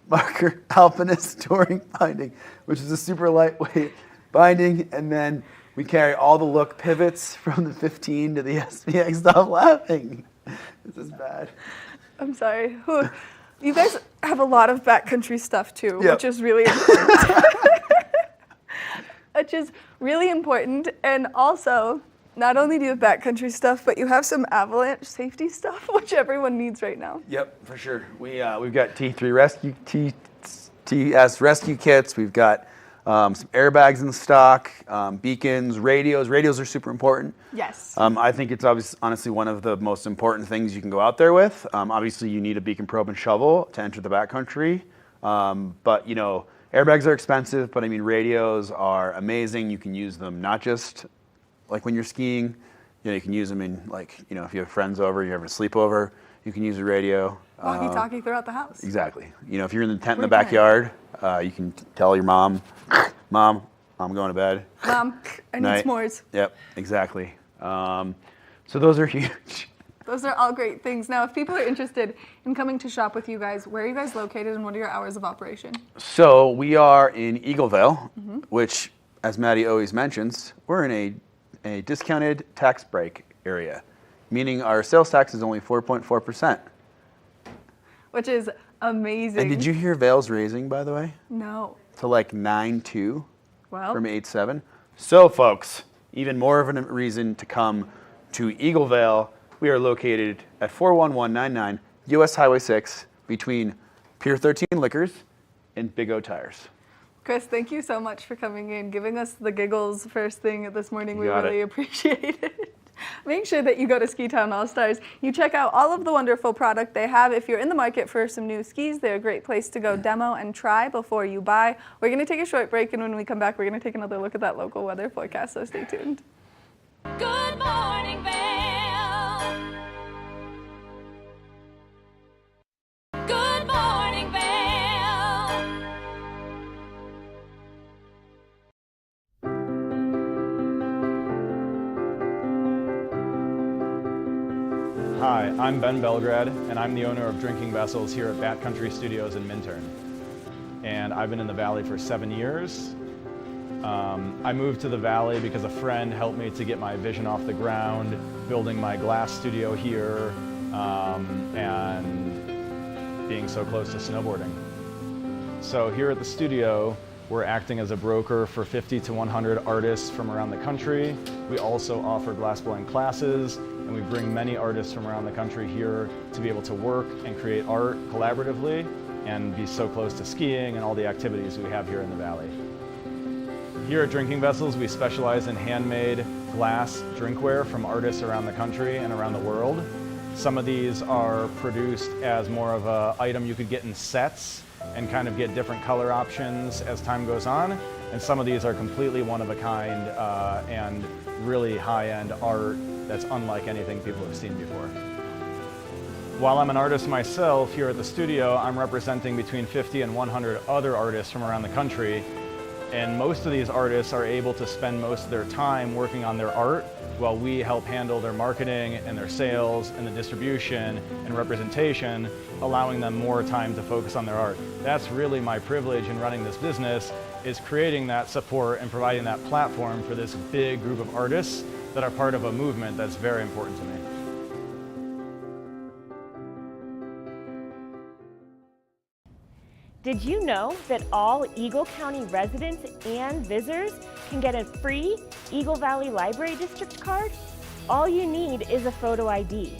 marker Alpinist Touring binding, which is a super lightweight binding, and then we carry all the look pivots from the 15 to the SPX. Stop laughing. This is bad. I'm sorry. You guys have a lot of backcountry stuff too, Yep. which is really important. Which is really important, and also, not only do you have backcountry stuff, but you have some avalanche safety stuff, which everyone needs right now. Yep, for sure. We've got T3 rescue, TS rescue kits. We've got some airbags in stock, beacons, radios. Radios are super important. Yes. I think it's honestly one of the most important things you can go out there with. Obviously, you need a beacon probe and shovel to enter the backcountry. But, you know, airbags are expensive, but I mean, radios are amazing. You can use them not just like when you're skiing, you know, you can use them in like, you know, if you have friends over, you have a sleepover, you can use a radio. Walkie-talkie throughout the house. Exactly. You know, if you're in the tent in the backyard, you can tell your mom, Mom, I'm going to bed. Mom, I need Night. s'mores. Yep, exactly. So those are huge. Those are all great things. Now, if people are interested in coming to shop with you guys, where are you guys located and what are your hours of operation? So we are in Eagleville, Mhm. which, as Maddie always mentions, we're in a discounted tax break area, meaning our sales tax is only 4.4%. Which is amazing. And did you hear Vail's raising, by the way? No. To like 9.2 Well. from 8.7. So, folks, even more of a reason to come to Eagleville. We are located at 41199 US Highway 6 between Pier 13 Liquors and Big O Tires. Chris, thank you so much for coming in, giving us the giggles first thing this morning. You We got really it. appreciate it. Make sure that you go to Ski Town All Stars. You check out all of the wonderful product they have. If you're in the market for some new skis, they're a great place to go demo and try before you buy. We're going to take a short break, and when we come back, we're going to take another look at that local weather forecast, so stay tuned. Good morning, Vail. Hi, I'm Ben Belgrad, and I'm the owner of Drinking Vessels here at Bat Country Studios in Minturn. And I've been in the Valley for 7 years. I moved to the Valley because a friend helped me to get my vision off the ground, building my glass studio here, and being so close to snowboarding. So here at the studio, we're acting as a broker for 50 to 100 artists from around the country. We also offer glassblowing classes, and we bring many artists from around the country here to be able to work and create art collaboratively and be so close to skiing and all the activities we have here in the Valley. Here at Drinking Vessels, we specialize in handmade glass drinkware from artists around the country and around the world. Some of these are produced as more of an item you could get in sets and kind of get different color options as time goes on. And some of these are completely one of a kind and really high-end art that's unlike anything people have seen before. While I'm an artist myself here at the studio, I'm representing between 50 and 100 other artists from around the country. And most of these artists are able to spend most of their time working on their art while we help handle their marketing and their sales and the distribution and representation, allowing them more time to focus on their art. That's really my privilege in running this business, is creating that support and providing that platform for this big group of artists that are part of a movement that's very important to me. Did you know that all Eagle County residents and visitors can get a free Eagle Valley Library District card? All you need is a photo ID.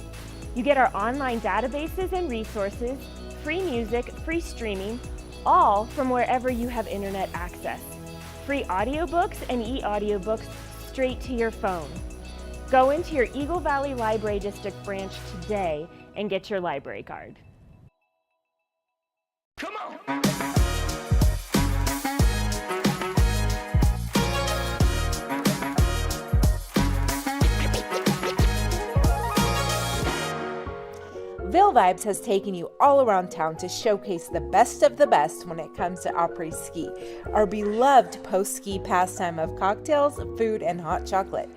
You get our online databases and resources, free music, free streaming, all from wherever you have internet access. Free audiobooks and e-audiobooks straight to your phone. Go into your Eagle Valley Library District branch today and get your library card. Come on! Vail Vibes has taken you all around town to showcase the best of the best when it comes to après-ski, our beloved post-ski pastime of cocktails, food, and hot chocolate.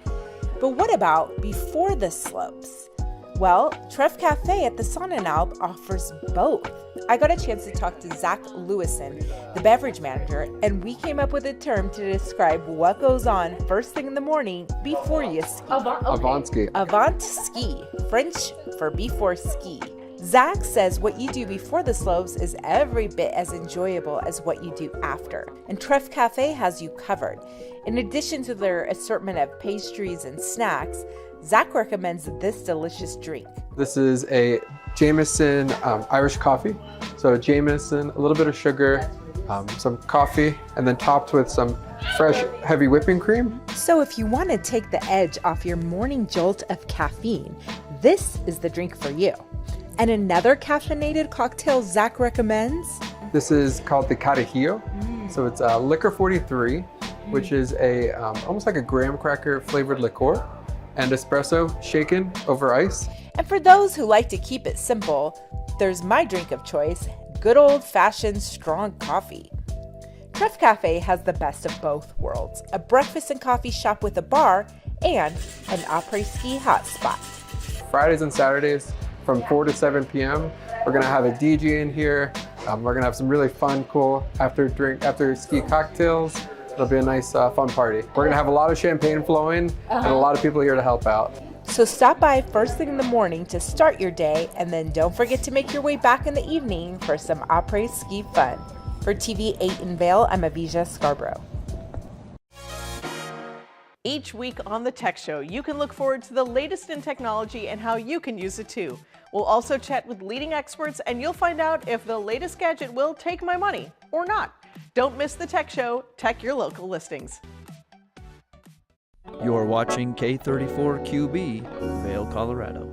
But what about before the slopes? Well, Treff Cafe at the Sonnenalp offers both. I got a chance to talk to Zach Lewison, the beverage manager, and we came up with a term to describe what goes on first thing in the morning before you ski. Avant ski. Avant ski, French for before ski. Zach says what you do before the slopes is every bit as enjoyable as what you do after, and Treff Cafe has you covered. In addition to their assortment of pastries and snacks, Zach recommends this delicious drink. This is a Jameson Irish coffee. So Jameson, a little bit of sugar, some coffee, and then topped with some fresh, heavy whipping cream. So if you want to take the edge off your morning jolt of caffeine, this is the drink for you. And another caffeinated cocktail Zach recommends? This is called the Carajillo. So it's Liquor 43, which is a almost like a graham cracker flavored liqueur, and espresso shaken over ice. And for those who like to keep it simple, there's my drink of choice, good old-fashioned strong coffee. Treff Cafe has the best of both worlds, a breakfast and coffee shop with a bar and an après-ski hotspot. Fridays and Saturdays from 4 to 7 p.m. We're gonna have a DJ in here. We're gonna have some really fun, cool after ski cocktails. It'll be a nice, fun party. We're gonna have a lot of champagne flowing and a lot of people here to help out. So stop by first thing in the morning to start your day, and then don't forget to make your way back in the evening for some après-ski fun. For TV8 in Vail, I'm Avija Scarborough. Each week on the Tech Show, you can look forward to the latest in technology and how you can use it too. We'll also chat with leading experts, and you'll find out if the latest gadget will take my money or not. Don't miss the Tech Show. Tech your local listings. You're watching K34QB, Vail, Colorado.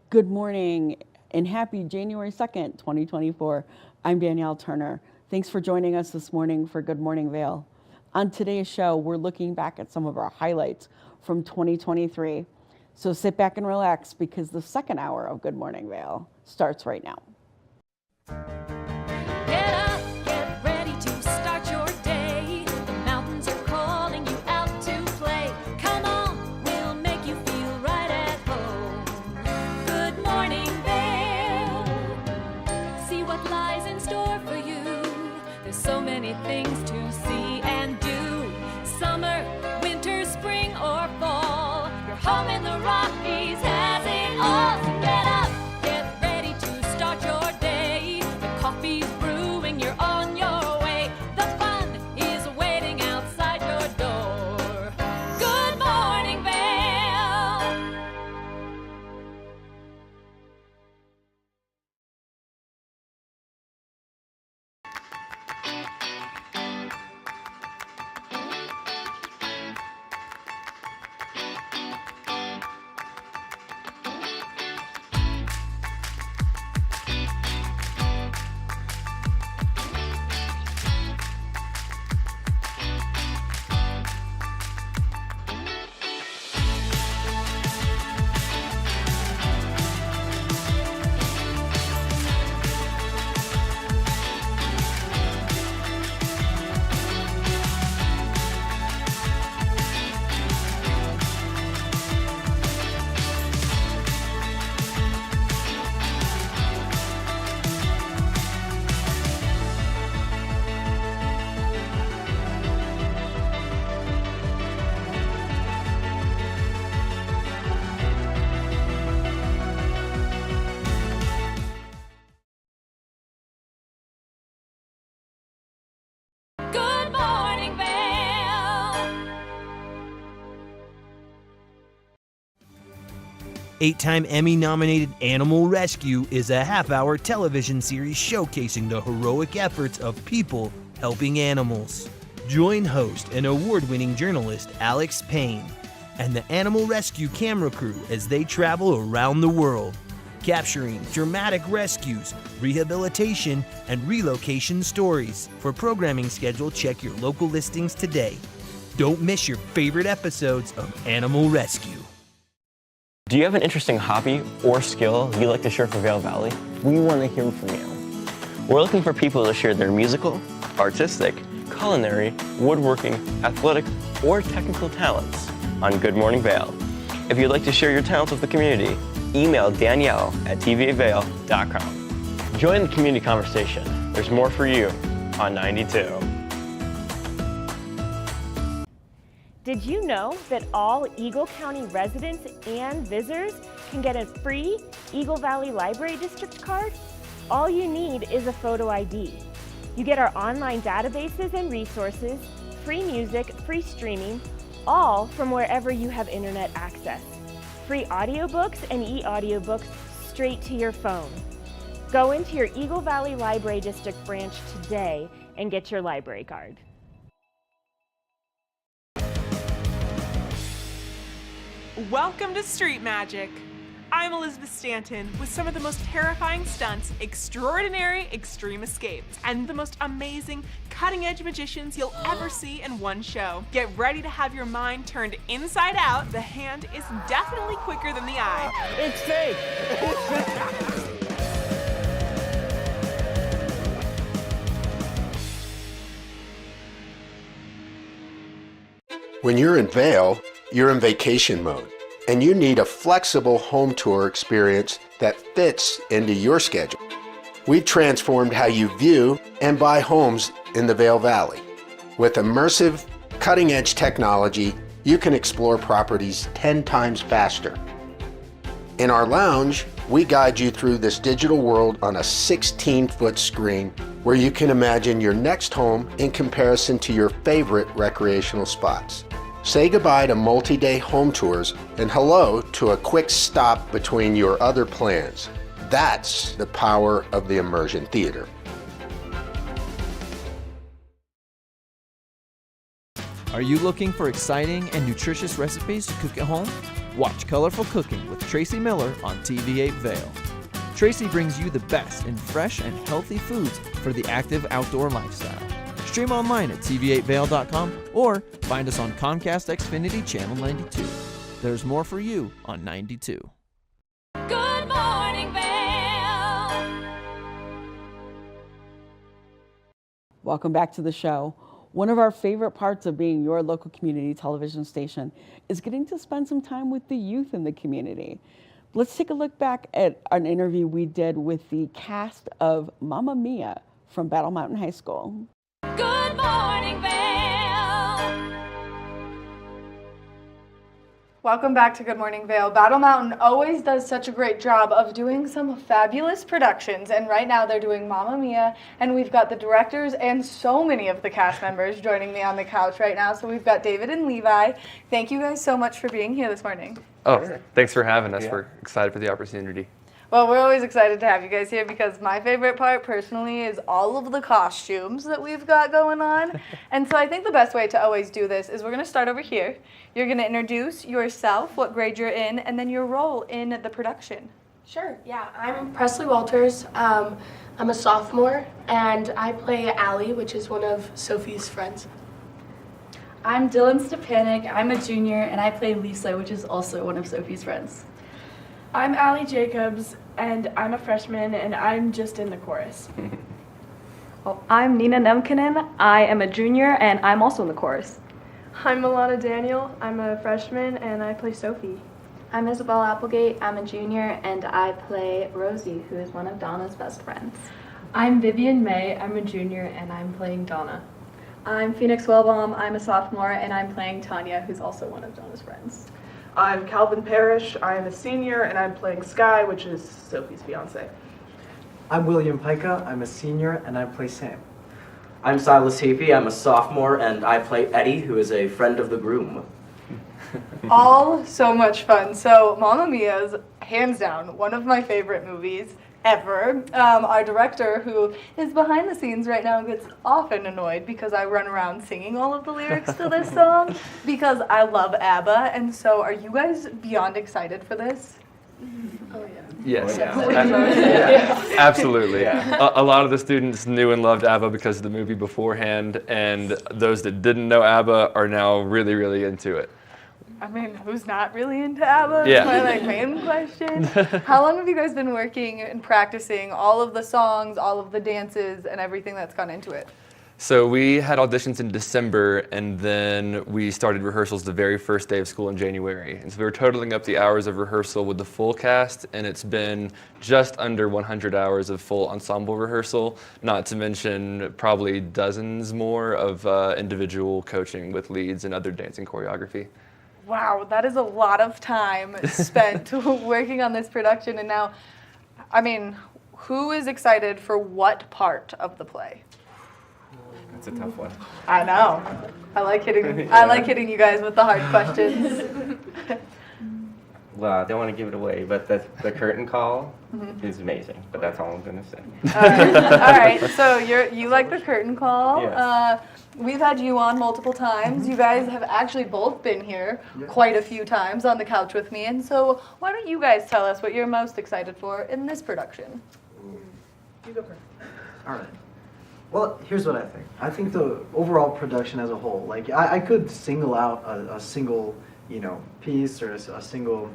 Good morning and happy January 2nd, 2024. I'm Danielle Turner. Thanks for joining us this morning for Good Morning Vail. On today's show, we're looking back at some of our highlights from 2023. So sit back and relax because the second hour of Good Morning Vail starts right now. Get up, get ready to what lies in store for you. There's so many things to see and do. Summer, winter, spring, or fall. Your home in the Rockies has it all. So get up, get ready to start your day. The coffee's brewing, you're on your way. The fun is waiting outside your door. Good morning, Vail. Good morning, Vail. 8-time Emmy-nominated Animal Rescue is a half-hour television series showcasing the heroic efforts of people helping animals. Join host and award-winning journalist Alex Payne and the Animal Rescue camera crew as they travel around the world, capturing dramatic rescues, rehabilitation, and relocation stories. For programming schedule, check your local listings today. Don't miss your favorite episodes of Animal Rescue. Do you have an interesting hobby or skill you'd like to share for Vail Valley? We want to hear from you. We're looking for people to share their musical, artistic, culinary, woodworking, athletic, or technical talents on Good Morning Vail. If you'd like to share your talents with the community, email Danielle at tvavail.com. Join the community conversation. There's more for you on 92. Did you know that all Eagle County residents and visitors can get a free Eagle Valley Library District card? All you need is a photo ID. You get our online databases and resources, free music, free streaming, all from wherever you have internet access. Free audiobooks and e-audiobooks straight to your phone. Go into your Eagle Valley Library District branch today and get your library card. Welcome to Street Magic. I'm Elizabeth Stanton with some of the most terrifying stunts, extraordinary extreme escapes, and the most amazing cutting-edge magicians you'll ever see in one show. Get ready to have your mind turned inside out. The hand is definitely quicker than the eye. It's fake! When you're in Vail, you're in vacation mode, and you need a flexible home tour experience that fits into your schedule. We've transformed how you view and buy homes in the Vail Valley. With immersive, cutting-edge technology, you can explore properties 10 times faster. In our lounge, we guide you through this digital world on a 16-foot screen where you can imagine your next home in comparison to your favorite recreational spots. Say goodbye to multi-day home tours and hello to a quick stop between your other plans. That's the power of the immersion theater. Are you looking for exciting and nutritious recipes to cook at home? Watch Colorful Cooking with Tracy Miller on TV8 Vail. Tracy brings you the best in fresh and healthy foods for the active outdoor lifestyle. Stream online at tv8vail.com or find us on Comcast Xfinity Channel 92. There's more for you on 92. Good morning, Vail. Welcome back to the show. One of our favorite parts of being your local community television station is getting to spend some time with the youth in the community. Let's take a look back at an interview we did with the cast of Mamma Mia from Battle Mountain High School. Good morning, Vail. Welcome back to Good Morning Vail. Battle Mountain always does such a great job of doing some fabulous productions, and right now they're doing Mamma Mia, and we've got the directors and so many of the cast members joining me on the couch right now. So we've got David and Levi. Thank you guys so much for being here this morning. Oh, thanks for having us. We're excited for the opportunity. Well, we're always excited to have you guys here because my favorite part personally is all of the costumes that we've got going on. And so I think the best way to always do this is we're going to start over here. You're going to introduce yourself, what grade you're in, and then your role in the production. Sure, yeah. I'm Presley Walters. I'm a sophomore, and I play Allie, which is one of Sophie's friends. I'm Dylan Stepanek. I'm a junior, and I play Lisa, which is also one of Sophie's friends. I'm Allie Jacobs, and I'm a freshman, and I'm just in the chorus. Well, I'm Nina Nemkinen. I am a junior, and I'm also in the chorus. I'm Milana Daniel. I'm a freshman, and I play Sophie. I'm Isabel Applegate. I'm a junior, and I play Rosie, who is one of Donna's best friends. I'm Vivian May. I'm a junior, and I'm playing Donna. I'm Phoenix Wellbaum. I'm a sophomore, and I'm playing Tanya, who's also one of Donna's friends. I'm Calvin Parrish. I'm a senior, and I'm playing Sky, which is Sophie's fiance. I'm William Pica. I'm a senior, and I play Sam. I'm Silas Heapy. I'm a sophomore, and I play Eddie, who is a friend of the groom. All so much fun. So Mamma Mia is hands down one of my favorite movies ever. Our director, who is behind the scenes right now, gets often annoyed because I run around singing all of the lyrics to this song because I love ABBA. And so are you guys beyond excited for this? Oh, yeah. Yes, Yeah. absolutely. A lot of the students knew and loved ABBA because of the movie beforehand, and those that didn't know ABBA are now really, really into it. I mean, who's not really into ABBA? Yeah. That's my main question. How long have you guys been working and practicing all of the songs, all of the dances, and everything that's gone into it? So we had auditions in December, and then we started rehearsals the very first day of school in January. And so we were totaling up the hours of rehearsal with the full cast, and it's been just under 100 hours of full ensemble rehearsal, not to mention probably dozens more of individual coaching with leads and other dancing choreography. Wow, that is a lot of time spent working on this production. And now, I mean, who is excited for what part of the play? That's a tough one. I know. I like hitting you guys with the hard questions. Well, I don't want to give it away, but the curtain call is amazing. But that's all I'm going to say. All right. So you like the curtain call. Yes. We've had you on multiple times. You guys have actually both been here quite a few times on the couch with me. And so why don't you guys tell us what you're most excited for in this production? You go first. All right. Well, here's what I think. I think the overall production as a whole, like I could single out a single, piece or a single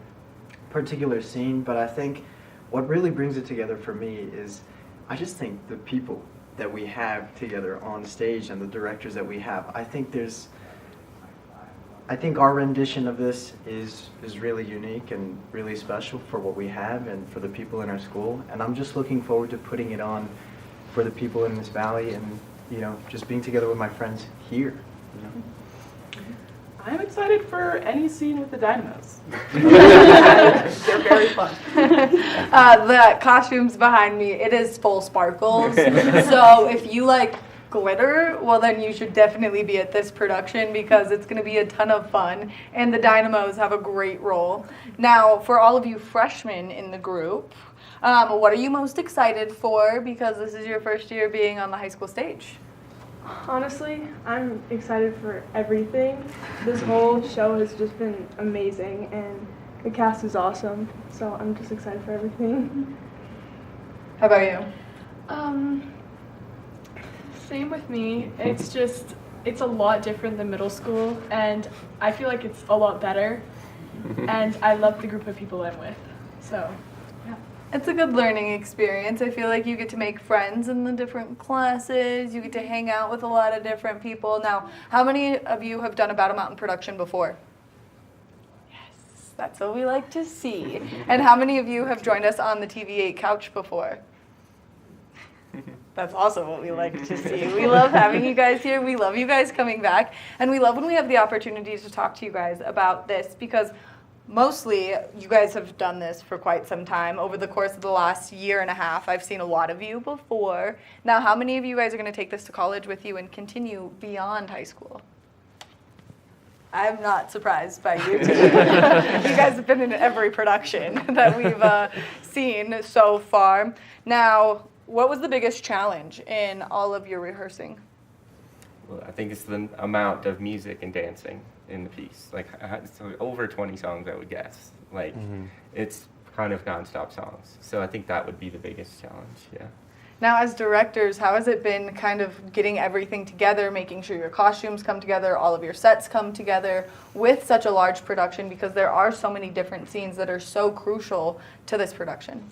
particular scene, but I think what really brings it together for me is I just think the people that we have together on stage and the directors that we have. I think our rendition of this is really unique and really special for what we have and for the people in our school. And I'm just looking forward to putting it on for the people in this valley and, just being together with my friends here. I'm excited for any scene with the dynamos. They're very fun. The costumes behind me, it is full sparkles. So if you like glitter, well then you should definitely be at this production because it's going to be a ton of fun and the dynamos have a great role. Now, for all of you freshmen in the group, what are you most excited for because this is your first year being on the high school stage? Honestly, I'm excited for everything. This whole show has just been amazing, and the cast is awesome, so I'm just excited for everything. How about you? Same with me. It's a lot different than middle school, and I feel like it's a lot better, and I love the group of people I'm with, so. It's a good learning experience. I feel like you get to make friends in the different classes. You get to hang out with a lot of different people. Now, how many of you have done a Battle Mountain production before? Yes. That's what we like to see. And how many of you have joined us on the TV8 couch before? That's also what we like to see. We love having you guys here. We love you guys coming back. And we love when we have the opportunity to talk to you guys about this because mostly you guys have done this for quite some time. Over the course of the last year and a half, I've seen a lot of you before. Now, how many of you guys are going to take this to college with you and continue beyond high school? I'm not surprised by you two. You guys have been in every production that we've seen so far. Now, what was the biggest challenge in all of your rehearsing? Well, I think it's the amount of music and dancing in the piece. Like so over 20 songs, I would guess. Like it's kind of nonstop songs. So I think that would be the biggest challenge. Yeah. Now, as directors, how has it been kind of getting everything together, making sure your costumes come together, all of your sets come together with such a large production because there are so many different scenes that are so crucial to this production?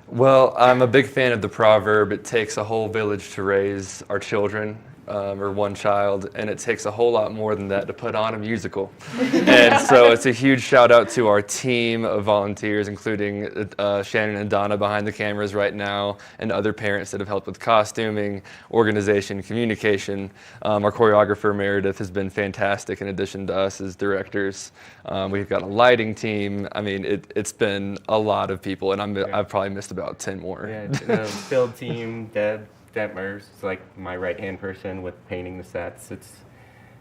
Well, I'm a big fan of the proverb, it takes a whole village to raise our children. Or one child, and it takes a whole lot more than that to put on a musical. And so it's a huge shout out to our team of volunteers, including Shannon and Donna behind the cameras right now, and other parents that have helped with costuming, organization, communication. Our choreographer Meredith has been fantastic in addition to us as directors. We've got a lighting team. I mean, it's been a lot of people, and I've probably missed about 10 more. Yeah, the build team, Deb Detmers is like my right-hand person with painting the sets.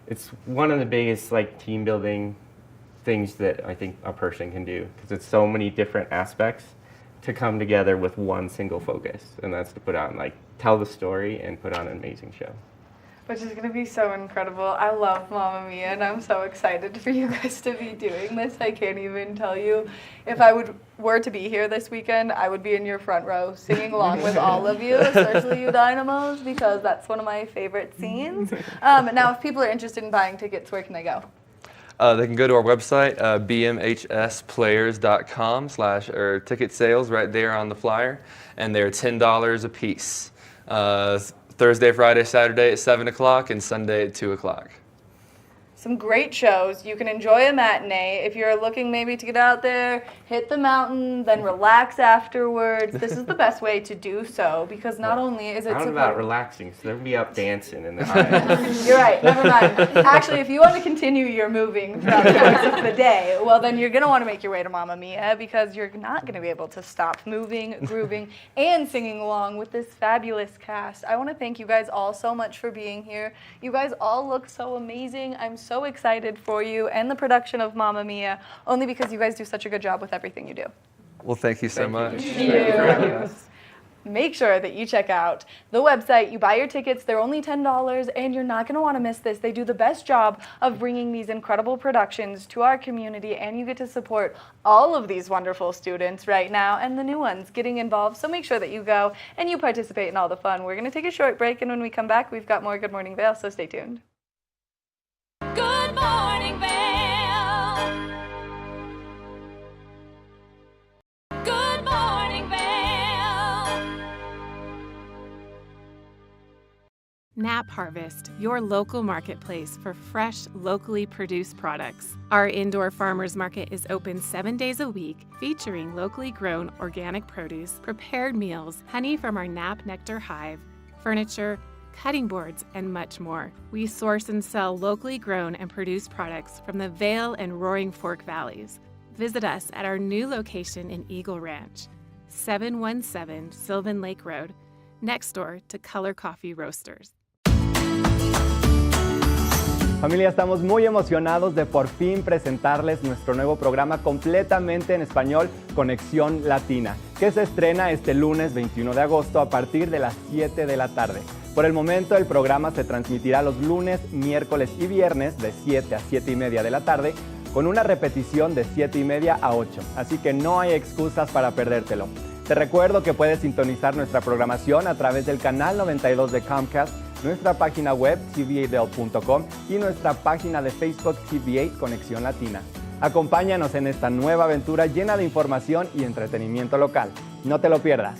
It's one of the biggest like team building things that I think a person can do because it's so many different aspects to come together with one single focus, and that's to put on like tell the story and put on an amazing show. Which is going to be so incredible. I love Mamma Mia, and I'm so excited for you guys to be doing this. I can't even tell you. If I were to be here this weekend, I would be in your front row singing along with all of you, especially you Dynamos, because that's one of my favorite scenes. Now, if people are interested in buying tickets, where can they go? They can go to our website, bmhsplayers.com or ticket sales right there on the flyer, and they're $10 a piece. Thursday, Friday, Saturday at 7 o'clock, and Sunday at 2 o'clock. Some great shows. You can enjoy a matinee. If you're looking maybe to get out there, hit the mountain, then relax afterwards. This is the best way to do so because not only is it How about relaxing? So they'll be up dancing in the aisles. You're right, never mind. Actually, if you want to continue your moving throughout the course of the day, well then you're going to want to make your way to Mamma Mia because you're not going to be able to stop moving, grooving, and singing along with this fabulous cast. I want to thank you guys all so much for being here. You guys all look so amazing. I'm so excited for you and the production of Mamma Mia, only because you guys do such a good job with everything you do. Well, thank you so much. Thank you. Make sure that you check out the website. You buy your tickets. They're only $10, and you're not going to want to miss this. They do the best job of bringing these incredible productions to our community, and you get to support all of these wonderful students right now and the new ones getting involved. So make sure that you go and you participate in all the fun. We're going to take a short break, and when we come back, we've got more Good Morning Vail, so stay tuned. Good morning, Vail. Good morning, Vail. Nap Harvest, your local marketplace for fresh, locally produced products. Our indoor farmers market is open 7 days a week, featuring locally grown organic produce, prepared meals, honey from our Nap Nectar hive, furniture, cutting boards, and much more. We source and sell locally grown and produced products from the Vail and Roaring Fork Valleys. Visit us at our new location in Eagle Ranch, 717 Sylvan Lake Road, next door to Color Coffee Roasters. Familia, estamos muy emocionados de por fin presentarles nuestro nuevo programa completamente en español, Conexión Latina, que se estrena este lunes 21 de agosto a partir de las 7 de la tarde. Por el momento, el programa se transmitirá los lunes, miércoles y viernes de 7 a 7 y media de la tarde, con una repetición de 7 y media a 8, así que no hay excusas para perdértelo. Te recuerdo que puedes sintonizar nuestra programación a través del canal 92 de Comcast, nuestra página web tv8vail.com y nuestra página de Facebook TV8 Conexión Latina. Acompáñanos en esta nueva aventura llena de información y entretenimiento local. No te lo pierdas.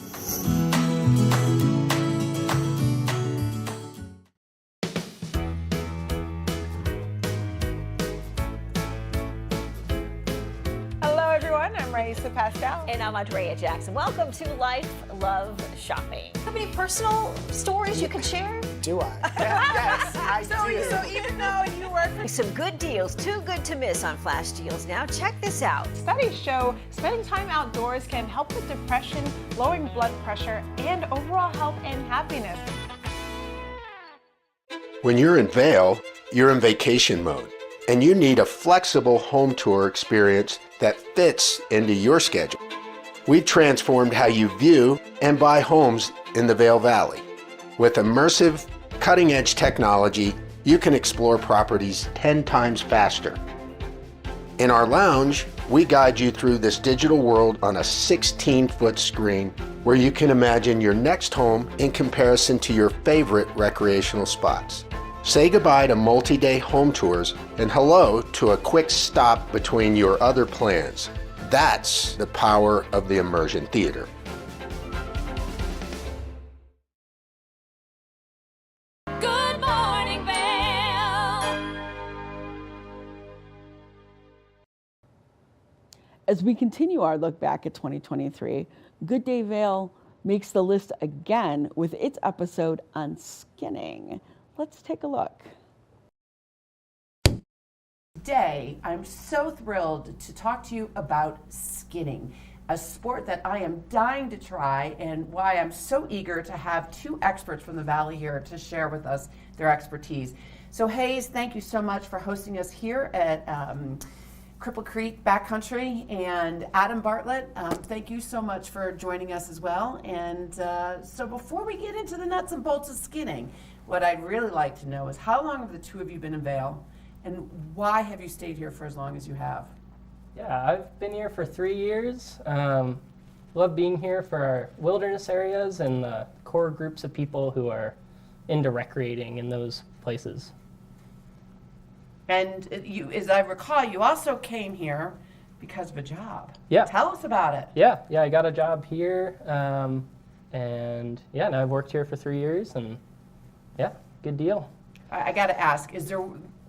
And I'm Andrea Jackson. Welcome to Life, Love, Shopping. Have any personal stories you can share? Do I? Yes, I do. So even though you work for some good deals, too good to miss on flash deals. Now check this out. Studies show spending time outdoors can help with depression, lowering blood pressure, and overall health and happiness. When you're in Vail, you're in vacation mode, and you need a flexible home tour experience that fits into your schedule. We've transformed how you view and buy homes in the Vail Valley. With immersive, cutting-edge technology, you can explore properties 10 times faster. In our lounge, we guide you through this digital world on a 16-foot screen where you can imagine your next home in comparison to your favorite recreational spots. Say goodbye to multi-day home tours and hello to a quick stop between your other plans. That's the power of the Immersion Theater. Good morning, Vail. As we continue our look back at 2023, Good Day Vail makes the list again with its episode on skinning. Let's take a look. Today, I'm so thrilled to talk to you about skinning, a sport that I am dying to try, and why I'm so eager to have two experts from the Valley here to share with us their expertise. So Hayes, thank you so much for hosting us here at Cripple Creek Backcountry, and Adam Bartlett, thank you so much for joining us as well. And so before we get into the nuts and bolts of skinning, what I'd really like to know is how long have the two of you been in Vail, and why have you stayed here for as long as you have? Yeah, I've been here for 3 years. Love being here for our wilderness areas and the core groups of people who are into recreating in those places. And you, as I recall, you also came here because of a job. Yeah. Tell us about it. Yeah, I got a job here, and yeah, and I've worked here for 3 years, and yeah, good deal. I got to ask,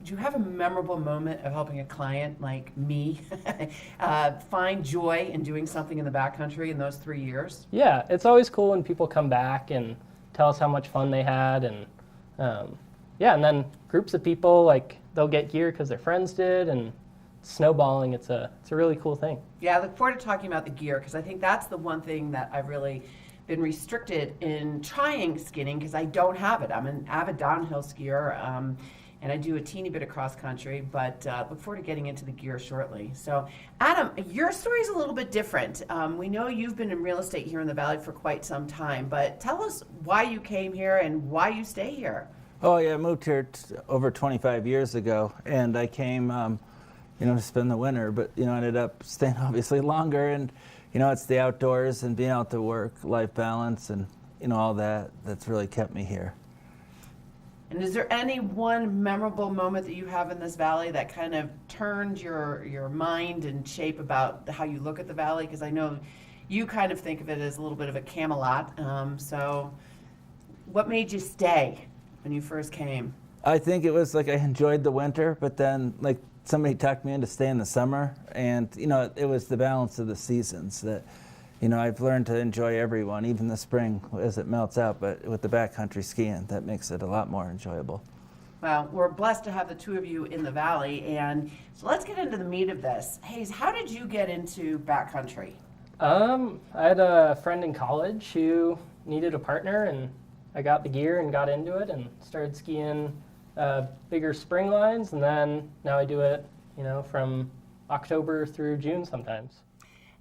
do you have a memorable moment of helping a client like me find joy in doing something in the backcountry in those 3 years? Yeah, it's always cool when people come back and tell us how much fun they had, and yeah, and then groups of people, like, they'll get gear because their friends did, and snowballing, it's a really cool thing. Yeah, I look forward to talking about the gear, because I think that's the one thing that I've really been restricted in trying skinning, because I don't have it. I'm an avid downhill skier, and I do a teeny bit of cross country, but look forward to getting into the gear shortly. So Adam, your story is a little bit different. We know you've been in real estate here in the Valley for quite some time, but tell us why you came here and why you stay here. Oh yeah, I moved here over 25 years ago, and I came, to spend the winter, but ended up staying obviously longer, and it's the outdoors and being out to work, life balance, and all that's really kept me here. And is there any one memorable moment that you have in this valley that kind of turned your mind and shape about how you look at the valley? Because I know you kind of think of it as a little bit of a Camelot. So what made you stay when you first came? I think it was like I enjoyed the winter, but then like somebody talked me into staying the summer, and it was the balance of the seasons that I've learned to enjoy everyone, even the spring as it melts out, but with the backcountry skiing, that makes it a lot more enjoyable. Well, we're blessed to have the two of you in the Valley, and so let's get into the meat of this. Hayes, how did you get into backcountry? I had a friend in college who needed a partner, and I got the gear and got into it and started skiing bigger spring lines, and then now I do it, from October through June sometimes.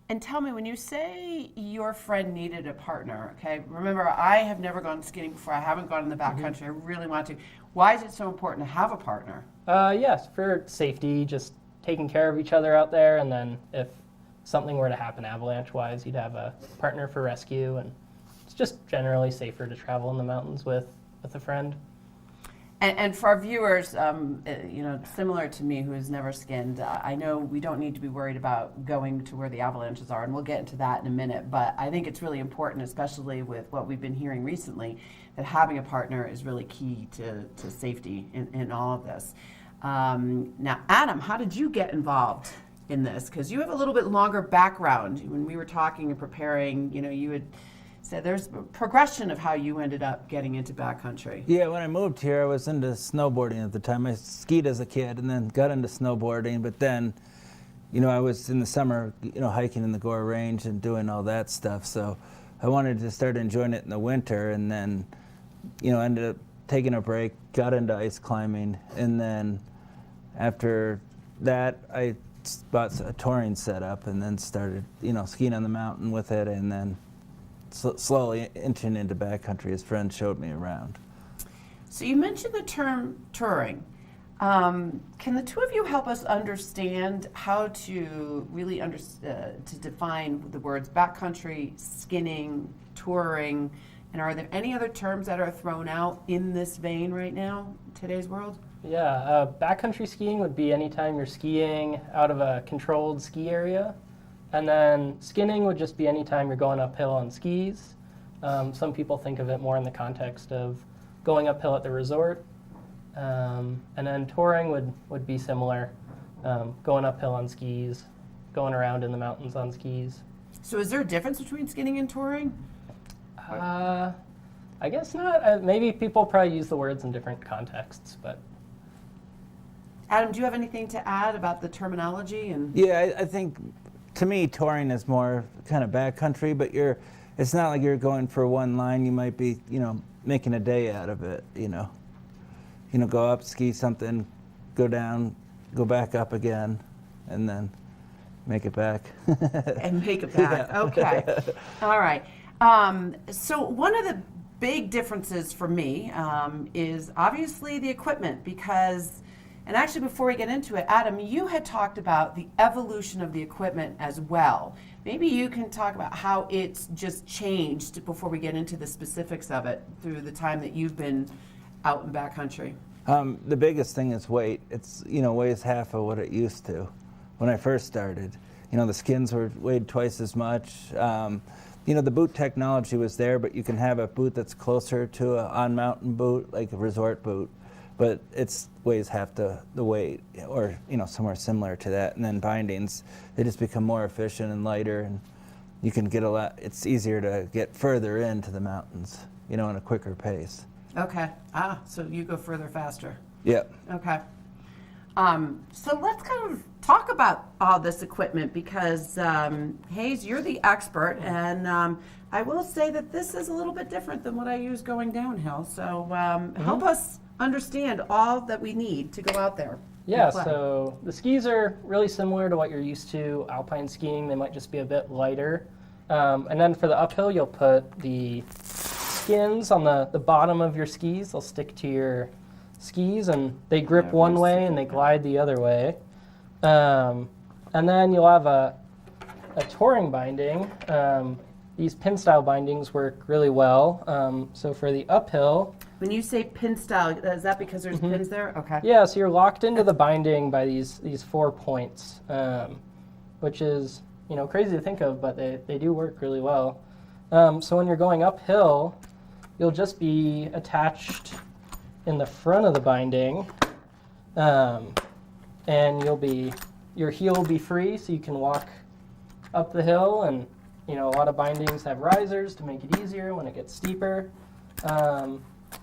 And tell me, when you say your friend needed a partner, okay, remember, I have never gone skiing before. I haven't gone in the backcountry. I really want to. Why is it so important to have a partner? Yes, for safety, just taking care of each other out there, and then if something were to happen avalanche-wise, you'd have a partner for rescue, and it's just generally safer to travel in the mountains with a friend. And for our viewers, similar to me who has never skinned, I know we don't need to be worried about going to where the avalanches are, and we'll get into that in a minute, but I think it's really important, especially with what we've been hearing recently, that having a partner is really key to safety in all of this. Now, Adam, how did you get involved? in this? Because you have a little bit longer background. When we were talking and preparing, you had said there's a progression of how you ended up getting into backcountry. Yeah, when I moved here, I was into snowboarding at the time. I skied as a kid and then got into snowboarding, but then, I was in the summer, hiking in the Gore Range and doing all that stuff. So I wanted to start enjoying it in the winter, and then, ended up taking a break, got into ice climbing, and then after that, I bought a touring setup and then started, skiing on the mountain with it, and then slowly inching into backcountry as friends showed me around. So you mentioned the term touring. Can the two of you help us understand how to really to define the words backcountry, skinning, touring, and are there any other terms that are thrown out in this vein right now, today's world? Yeah, backcountry skiing would be anytime you're skiing out of a controlled ski area. And then skinning would just be anytime you're going uphill on skis. Some people think of it more in the context of going uphill at the resort. And then touring would be similar, going uphill on skis, going around in the mountains on skis. So is there a difference between skinning and touring? I guess not. Maybe people probably use the words in different contexts, but. Adam, do you have anything to add about the terminology? Yeah, I think to me touring is more kind of backcountry, but it's not like you're going for one line. You might be, making a day out of it, go up, ski something, go down, go back up again, and then make it back. And make it back. Yeah. Okay. All right. So one of the big differences for me is obviously the equipment, because, and actually before we get into it, Adam, you had talked about the evolution of the equipment as well. Maybe you can talk about how it's just changed before we get into the specifics of it through the time that you've been out in backcountry. The biggest thing is weight. It's, weighs half of what it used to when I first started. The skins weighed twice as much. The boot technology was there, but you can have a boot that's closer to an on-mountain boot, like a resort boot, but it weighs half the weight, or somewhere similar to that. And then bindings, they just become more efficient and lighter, and you can get it's easier to get further into the mountains, in a quicker pace. Okay. So you go further faster. Yeah. Okay. So let's kind of talk about all this equipment because, Hayes, you're the expert, and I will say that this is a little bit different than what I use going downhill. So help us understand all that we need to go out there. Yeah, so the skis are really similar to what you're used to alpine skiing. They might just be a bit lighter. And then for the uphill, you'll put the skins on the bottom of your skis. They'll stick to your skis, and they grip one way and they glide the other way. And then you'll have a touring binding. These pin style bindings work really well. So for the uphill, when you say pin style, is that because there's pins there? Okay. Yeah, so you're locked into the binding by these 4 points, which is crazy to think of, but they do work really well. So when you're going uphill, you'll just be attached in the front of the binding, and your heel will be free, so you can walk up the hill. And a lot of bindings have risers to make it easier when it gets steeper.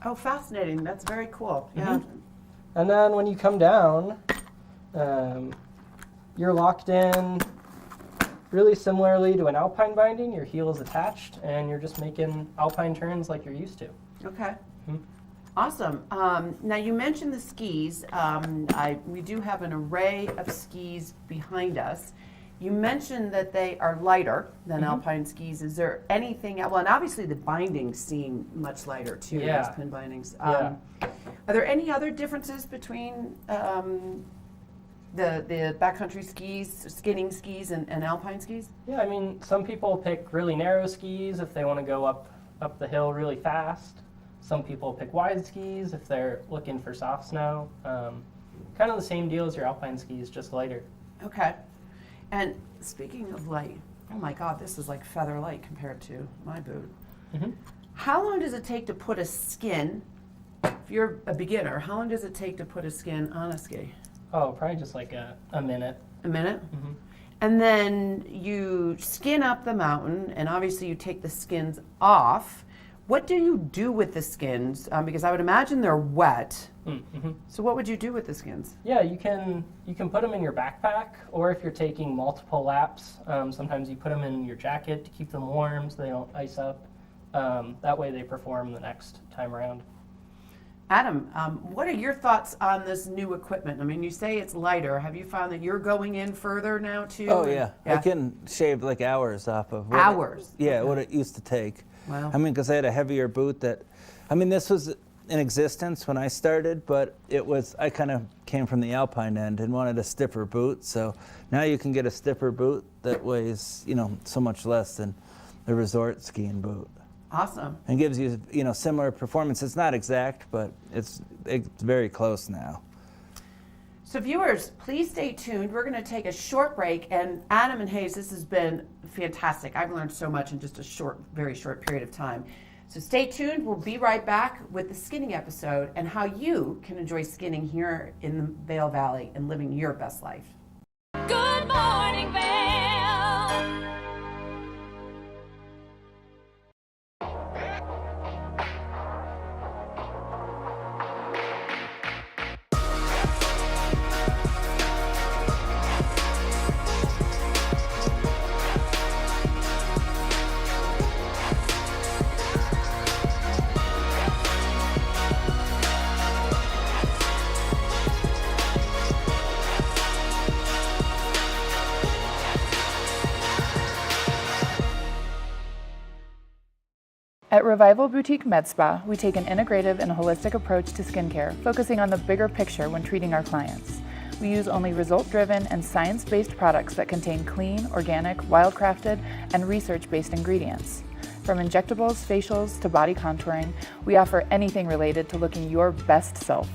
Oh, fascinating! That's very cool. Yeah. And then when you come down, you're locked in really similarly to an alpine binding. Your heel is attached, and you're just making alpine turns like you're used to. Okay. Awesome. Now you mentioned the skis. We do have an array of skis behind us. You mentioned that they are lighter than alpine skis. Is there anything? Well, and obviously the bindings seem much lighter too. Yeah. Those pin bindings. Yeah. Are there any other differences between the backcountry skis, skinning skis, and alpine skis? Yeah, I mean, some people pick really narrow skis if they want to go up the hill really fast. Some people pick wide skis if they're looking for soft snow. Kind of the same deal as your alpine skis, just lighter. Okay. And speaking of light, oh my God, this is like feather light compared to my boot. How long does it take to put a skin, if you're a beginner, how long does it take to put a skin on a ski? Oh, probably just like a minute. A minute? And then you skin up the mountain, and obviously you take the skins off. What do you do with the skins? Because I would imagine they're wet. So what would you do with the skins? Yeah, you can put them in your backpack, or if you're taking multiple laps, sometimes you put them in your jacket to keep them warm so they don't ice up. That way they perform the next time around. Adam, what are your thoughts on this new equipment? I mean, you say it's lighter. Have you found that you're going in further now too? Oh yeah, I can shave like hours off of what hours. What it used to take. Wow. I mean, because I had a heavier boot that, I mean, this was in existence when I started, but I kind of came from the alpine end and wanted a stiffer boot. So now you can get a stiffer boot that weighs, so much less than the resort skiing boot. Awesome. And gives you, similar performance. It's not exact, but it's very close now. So viewers, please stay tuned. We're going to take a short break. And Adam and Hayes, this has been fantastic. I've learned so much in just a very short period of time. So stay tuned. We'll be right back with the skinning episode and how you can enjoy skinning here in the Vail Valley and living your best life. Good morning, Vail. At Revival Boutique Med Spa, we take an integrative and holistic approach to skincare, focusing on the bigger picture when treating our clients. We use only result-driven and science-based products that contain clean, organic, wildcrafted, and research-based ingredients. From injectables, facials, to body contouring, we offer anything related to looking your best self.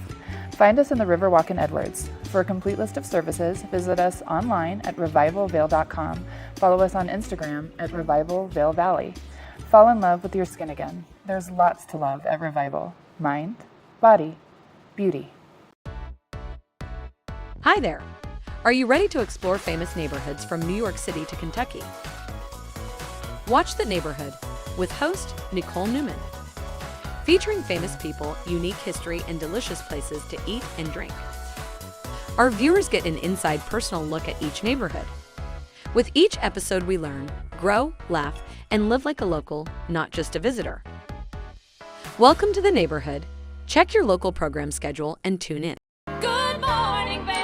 Find us in the Riverwalk in Edwards. For a complete list of services, visit us online at revivalvail.com. Follow us on Instagram at Revival Vail Valley. Fall in love with your skin again. There's lots to love at Revival. Mind, body, beauty. Hi there. Are you ready to explore famous neighborhoods from New York City to Kentucky? Watch The Neighborhood with host Nicole Newman. Featuring famous people, unique history, and delicious places to eat and drink. Our viewers get an inside personal look at each neighborhood. With each episode we learn, grow, laugh, and live like a local, not just a visitor. Welcome to The Neighborhood. Check your local program schedule and tune in. Good morning, Vail.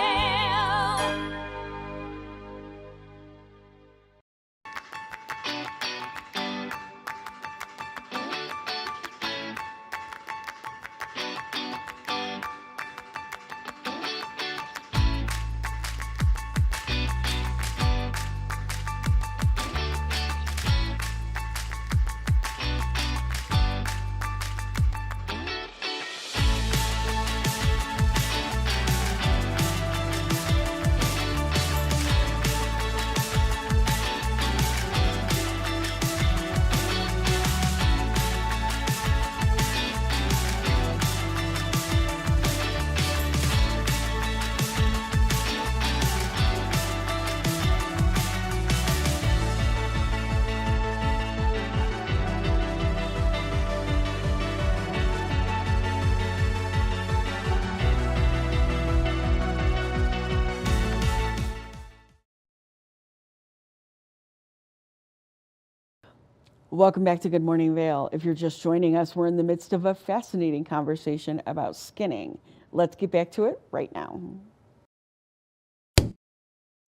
Welcome back to Good Morning Vail. If you're just joining us, we're in the midst of a fascinating conversation about skinning. Let's get back to it right now.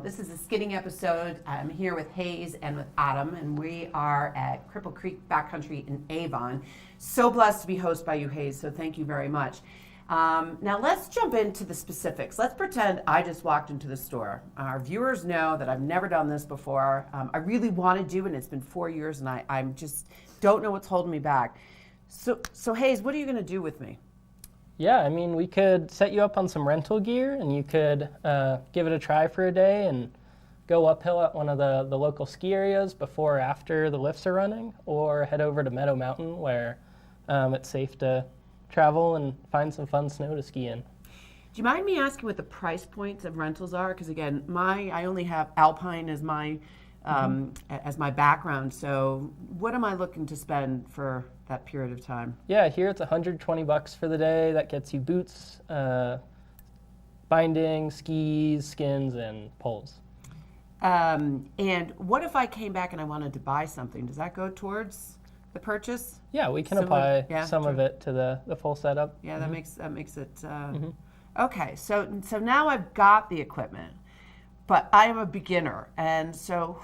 This is a skinning episode. I'm here with Hayes and with Adam, and we are at Cripple Creek Backcountry in Avon. So blessed to be hosted by you, Hayes, so thank you very much. Now let's jump into the specifics. Let's pretend I just walked into the store. Our viewers know that I've never done this before. I really want to do it, and it's been 4 years, and I just don't know what's holding me back. So Hayes, what are you going to do with me? Yeah, I mean, we could set you up on some rental gear, and you could give it a try for a day and go uphill at one of the local ski areas before or after the lifts are running, or head over to Meadow Mountain where it's safe to travel and find some fun snow to ski in. you mind me asking what the price points of rentals are? Because again, I only have Alpine as my background. So what am I looking to spend for that period of time? Yeah, here it's $120 for the day. That gets you boots, binding, skis, skins, and poles. And what if I came back and I wanted to buy something? Does that go towards the purchase? Yeah, we can apply some of it to the full setup. Yeah, that makes it. Okay, so now I've got the equipment, but I am a beginner, and so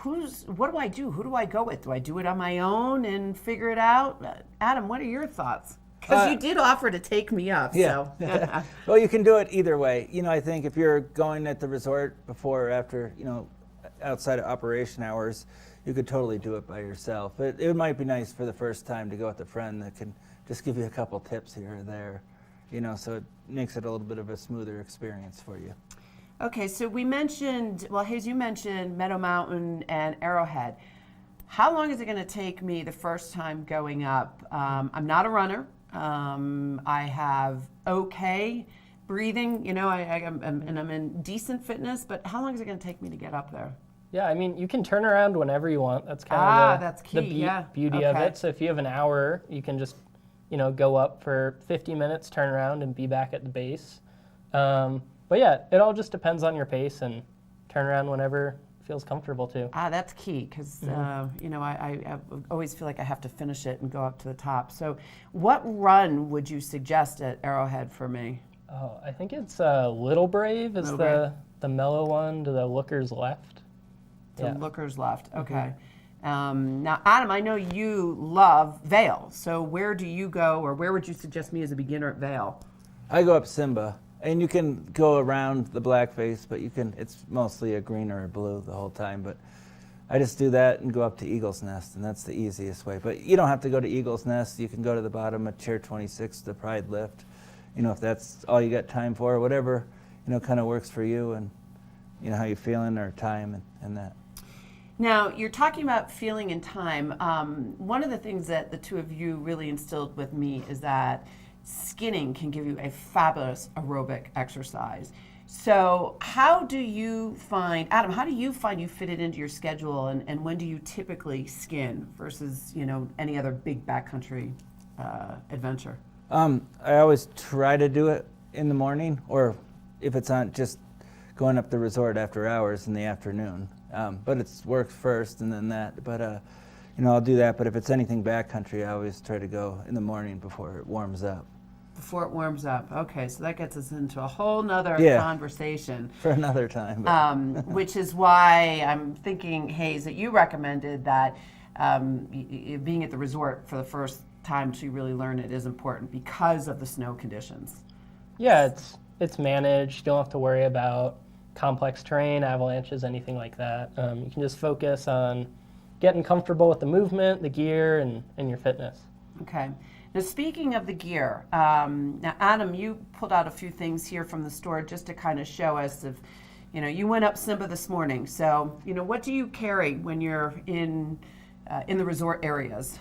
what do I do? Who do I go with? Do I do it on my own and figure it out? Adam, what are your thoughts? Because you did offer to take me up. Yeah. So. Well, you can do it either way. You know, I think if you're going at the resort before or after, you know, outside of operation hours, you could totally do it by yourself. It might be nice for the first time to go with a friend that can just give you a couple tips here or there, you know, so it makes it a little bit of a smoother experience for you. Okay, so we mentioned, well, Hayes, you mentioned Meadow Mountain and Arrowhead. How long is it going to take me the first time going up? I'm not a runner. I have okay breathing, you know, and I'm in decent fitness, but how long is it going to take me to get up there? Yeah, I mean, you can turn around whenever you want. That's kind of that's key, the beauty of it. So if you have an hour, you can just, you know, go up for 50 minutes, turn around, and be back at the base. But yeah, it all just depends on your pace, and turn around whenever feels comfortable too. That's key, because you know, I always feel like I have to finish it and go up to the top. So what run would you suggest at Arrowhead for me? Oh, I think it's Little Brave is the mellow one to the Looker's left. Looker's left, okay. Now, Adam, I know you love Vail, so where do you go, or where would you suggest me as a beginner at Vail? I go up Simba, and you can go around the Blackface, but it's mostly a green or a blue the whole time, but I just do that and go up to Eagle's Nest, and that's the easiest way. But you don't have to go to Eagle's Nest. You can go to the bottom of Chair 26, the Pride Lift, you know, if that's all you got time for, or whatever, you know, kind of works for you, and you know, how you're feeling, or time, and that. Now, you're talking about feeling and time. One of the things that the two of you really instilled with me is that skinning can give you a fabulous aerobic exercise. So how do you find, Adam, how do you find you fit it into your schedule, and when do you typically skin versus, you know, any other big backcountry adventure? I always try to do it in the morning, or if it's on just going up the resort after hours in the afternoon. But it works first and then that. But, you know, I'll do that. But if it's anything backcountry, I always try to go in the morning before it warms up. Before it warms up. Okay, so that gets us into a whole nother conversation. For another time. Which is why I'm thinking, Hayes, that you recommended that being at the resort for the first time to really learn it is important because of the snow conditions. Yeah, it's managed. You don't have to worry about complex terrain, avalanches, anything like that. You can just focus on getting comfortable with the movement, the gear, and your fitness. Okay. Now, speaking of the gear, now Adam, you pulled out a few things here from the store just to kind of show us if, you know, you went up Simba this morning. So, you know, what do you carry when you're in the resort areas?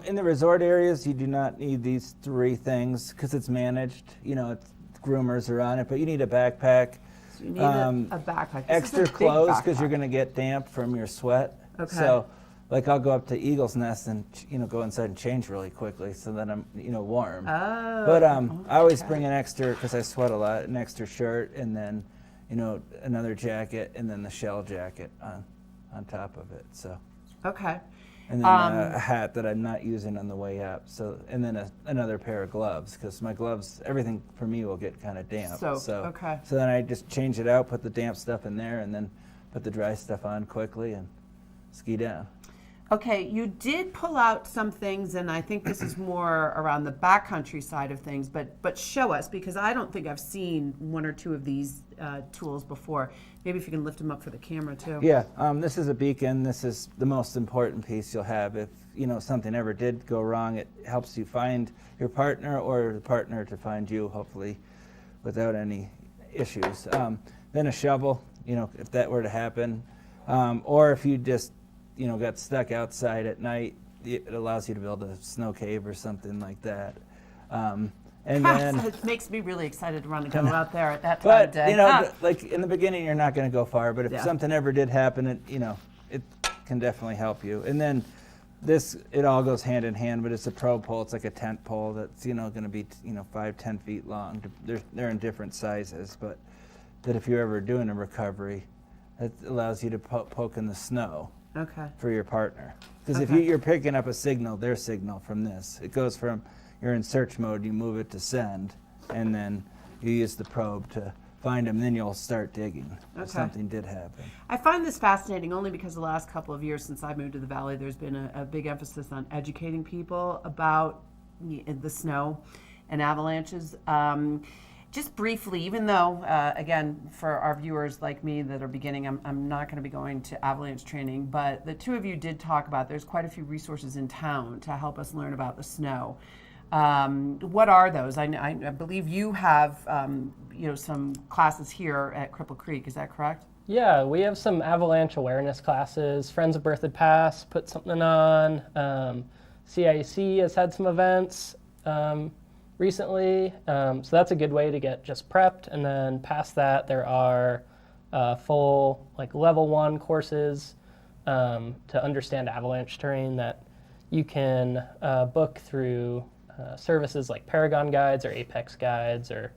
In the resort areas, you do not need these three things because it's managed. You know, groomers are on it, but you need a backpack. So you need a backpack. Extra clothes because you're going to get damp from your sweat. Okay. So, like, I'll go up to Eagle's Nest and, you know, go inside and change really quickly so that I'm, you know, warm. Oh. But I always bring an extra, because I sweat a lot, an extra shirt, and then, you know, another jacket, and then the shell jacket on top of it. So. Okay. And then a hat that I'm not using on the way up. So, and then another pair of gloves, because my gloves, everything for me will get kind of damp. So then I just change it out, put the damp stuff in there, and then put the dry stuff on quickly and ski down. Okay, you did pull out some things, and I think this is more around the backcountry side of things, but show us, because I don't think I've seen one or two of these tools before. Maybe if you can lift them up for the camera too. Yeah, this is a beacon. This is the most important piece you'll have. If, you know, something ever did go wrong, it helps you find your partner, or the partner to find you, hopefully, without any issues. Then a shovel, you know, if that were to happen, or if you just, you know, got stuck outside at night, it allows you to build a snow cave or something like that. And then, it makes me really excited to run and go out there at that time of day. But, you know, like in the beginning, you're not going to go far. But if Yeah. something ever did happen, it can definitely help you. And then it all goes hand in hand, but it's a pro pole. It's like a tent pole that's, going to be, 5-10 feet long. They're in different sizes, but that if you're ever doing a recovery, it allows you to poke in the snow. Okay. For your partner. Because if Okay. you're picking up their signal from this, it goes from you're in search mode, you move it to send, and then you use the probe to find them, then you'll start digging if something did happen. I find this fascinating only because the last couple of years since I moved to the Valley, there's been a big emphasis on educating people about the snow and avalanches. Just briefly, even though, again, for our viewers like me that are beginning, I'm not going to be going to avalanche training, but the two of you did talk about there's quite a few resources in town to help us learn about the snow. What are those? I believe you have some classes here at Cripple Creek, is that correct? Yeah, we have some avalanche awareness classes. Friends of Berthoud Pass put something on. CIC has had some events recently, so that's a good way to get just prepped. And then past that, there are full level 1 courses to understand avalanche terrain that you can book through services like Paragon Guides or Apex Guides or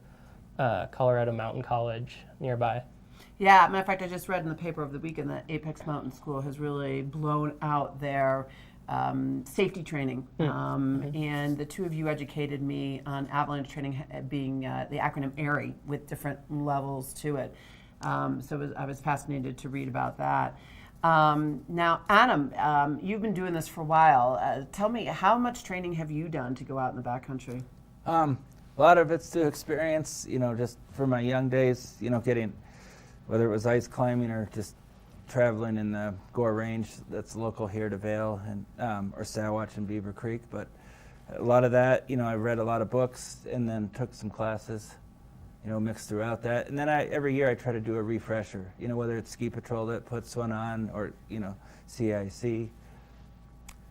Colorado Mountain College nearby. Yeah, matter of fact, I just read in the paper over the weekend that Apex Mountain School has really blown out their safety traiing. And the two of you educated me on avalanche training being the acronym ARI with different levels to it. So I was fascinated to read about that. Now, Adam, you've been doing this for a while. Tell me, how much training have you done to go out in the backcountry? A lot of it's to experience, just from my young days, getting, whether it was ice climbing or just traveling in the Gore Range that's local here to Vail, and or Sawatch and Beaver Creek. But a lot of that, I read a lot of books and then took some classes, mixed throughout that. And then every year I try to do a refresher, whether it's Ski Patrol that puts one on or, CIC.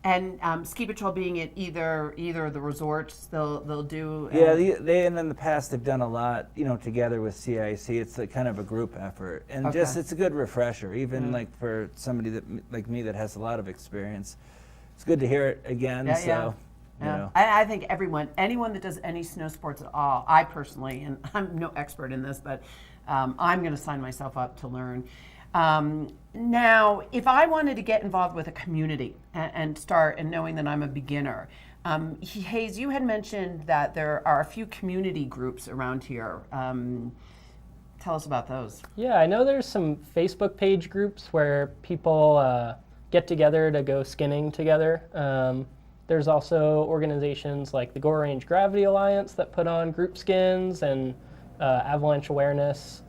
And Ski Patrol being at either of the resorts, they'll do. Yeah, and in the past they've done a lot, together with CIC. It's kind of a group effort, and just it's a good refresher, even for somebody that like me that has a lot of experience. It's good to hear it again. I think anyone that does any snow sports at all, I personally, and I'm no expert in this, but I'm going to sign myself up to learn. Now, if I wanted to get involved with a community and start, and knowing that I'm a beginner, Hayes, you had mentioned that there are a few community groups around here. Tell us about those. Yeah, I know there's some Facebook page groups where people get together to go skinning together. There's also organizations like the Gore Range Gravity Alliance that put on group skins and avalanche awareness.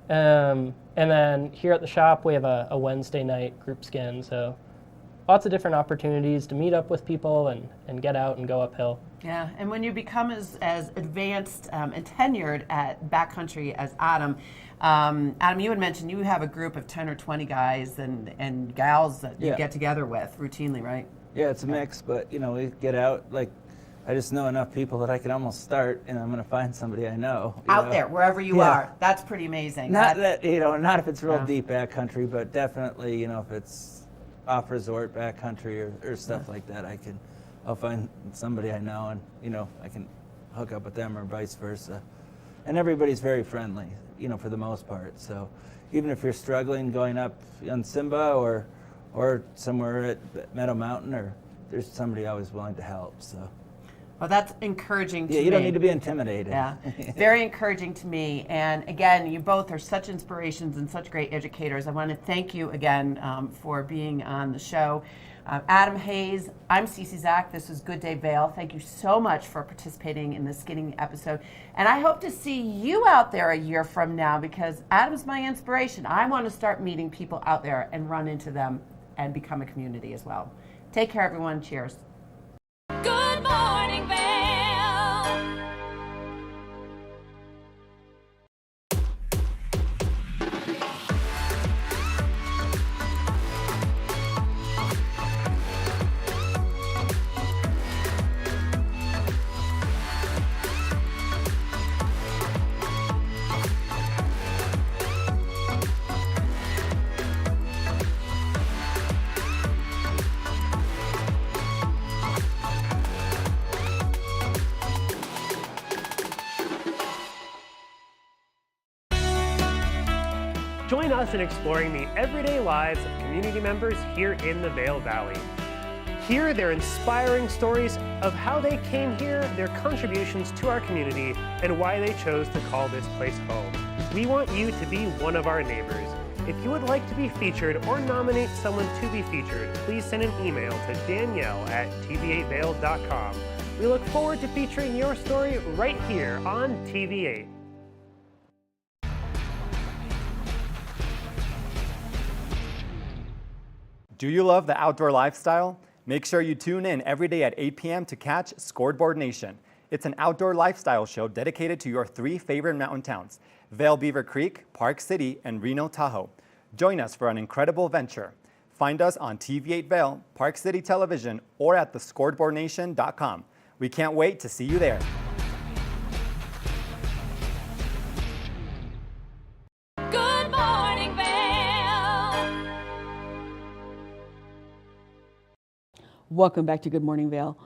And then here at the shop, we have a Wednesday night group skin. So lots of different opportunities to meet up with people and get out and go uphill. Yeah, and when you become as advanced and tenured at backcountry as Adam, you had mentioned you have a group of 10 or 20 guys and gals that you get together with routinely, right? Yeah, it's a mix, but we get out, I just know enough people that I can almost start, and I'm going to find somebody I know. Out there, wherever you are. That's pretty amazing. Not if it's real deep backcountry, but definitely, if it's off resort backcountry or stuff like that, I'll find somebody I know, and I can hook up with them or vice versa. And everybody's very friendly, for the most part. So even if you're struggling going up on Simba or somewhere at Meadow Mountain, there's somebody always willing to help. So. Well, that's encouraging to me. Yeah, you don't need to be intimidated. Yeah, very encouraging to me. And again, you both are such inspirations and such great educators. I want to thank you again for being on the show. Adam Hayes, I'm Cece Zach. This is Good Day Vail. Thank you so much for participating in this skinning episode. And I hope to see you out there a year from now, because Adam's my inspiration. I want to start meeting people out there and run into them and become a community as well. Take care, everyone. Cheers. Good morning, Vail. Join us in exploring the everyday lives of community members here in the Vail Valley. Hear their inspiring stories of how they came here, their contributions to our community, and why they chose to call this place home. We want you to be one of our neighbors. If you would like to be featured or nominate someone to be featured, please send an email to danielle@tv8vail.com. We look forward to featuring your story right here on TV8. Do you love the outdoor lifestyle? Make sure you tune in every day at 8 p.m. to catch Scoreboard Nation. It's an outdoor lifestyle show dedicated to your 3 favorite mountain towns, Vail Beaver Creek, Park City, and Reno Tahoe. Join us for an incredible venture. Find us on TV8 Vail, Park City Television, or at thescoreboardnation.com. We can't wait to see you there. Good morning, Vail. Welcome back to Good Morning Vail.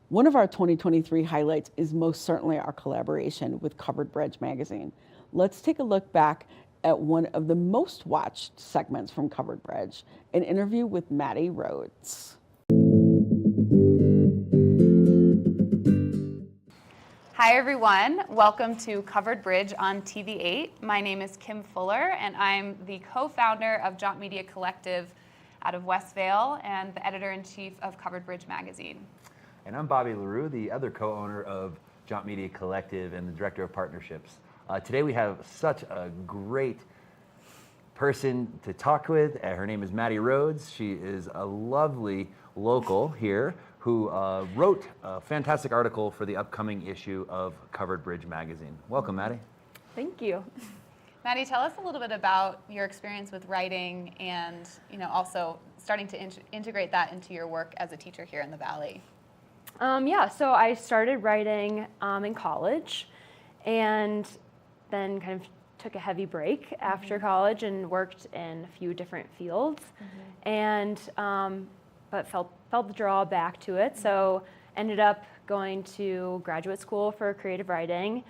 One of our 2023 highlights is most certainly our collaboration with Covered Bridge magazine. Let's take a look back at one of the most watched segments from Covered Bridge, an interview with Maddie Rhodes. Hi everyone, welcome to Covered Bridge on TV8. My name is Kim Fuller and I'm the co-founder of Jaunt Media Collective out of West Vail and the editor-in-chief of Covered Bridge magazine. And I'm Bobby LaRue, the other co-owner of Jaunt Media Collective and the director of partnerships. Today we have such a great person to talk with. Her name is Maddie Rhodes. She is a lovely local here who wrote a fantastic article for the upcoming issue of Covered Bridge magazine. Welcome, Maddie. Thank you. Maddie, tell us a little bit about your experience with writing and also starting to integrate that into your work as a teacher here in the Valley. So I started writing in college and then kind of took a heavy break after college and worked in a few different fields and but felt the draw back to it. So ended up going to graduate school for creative writing,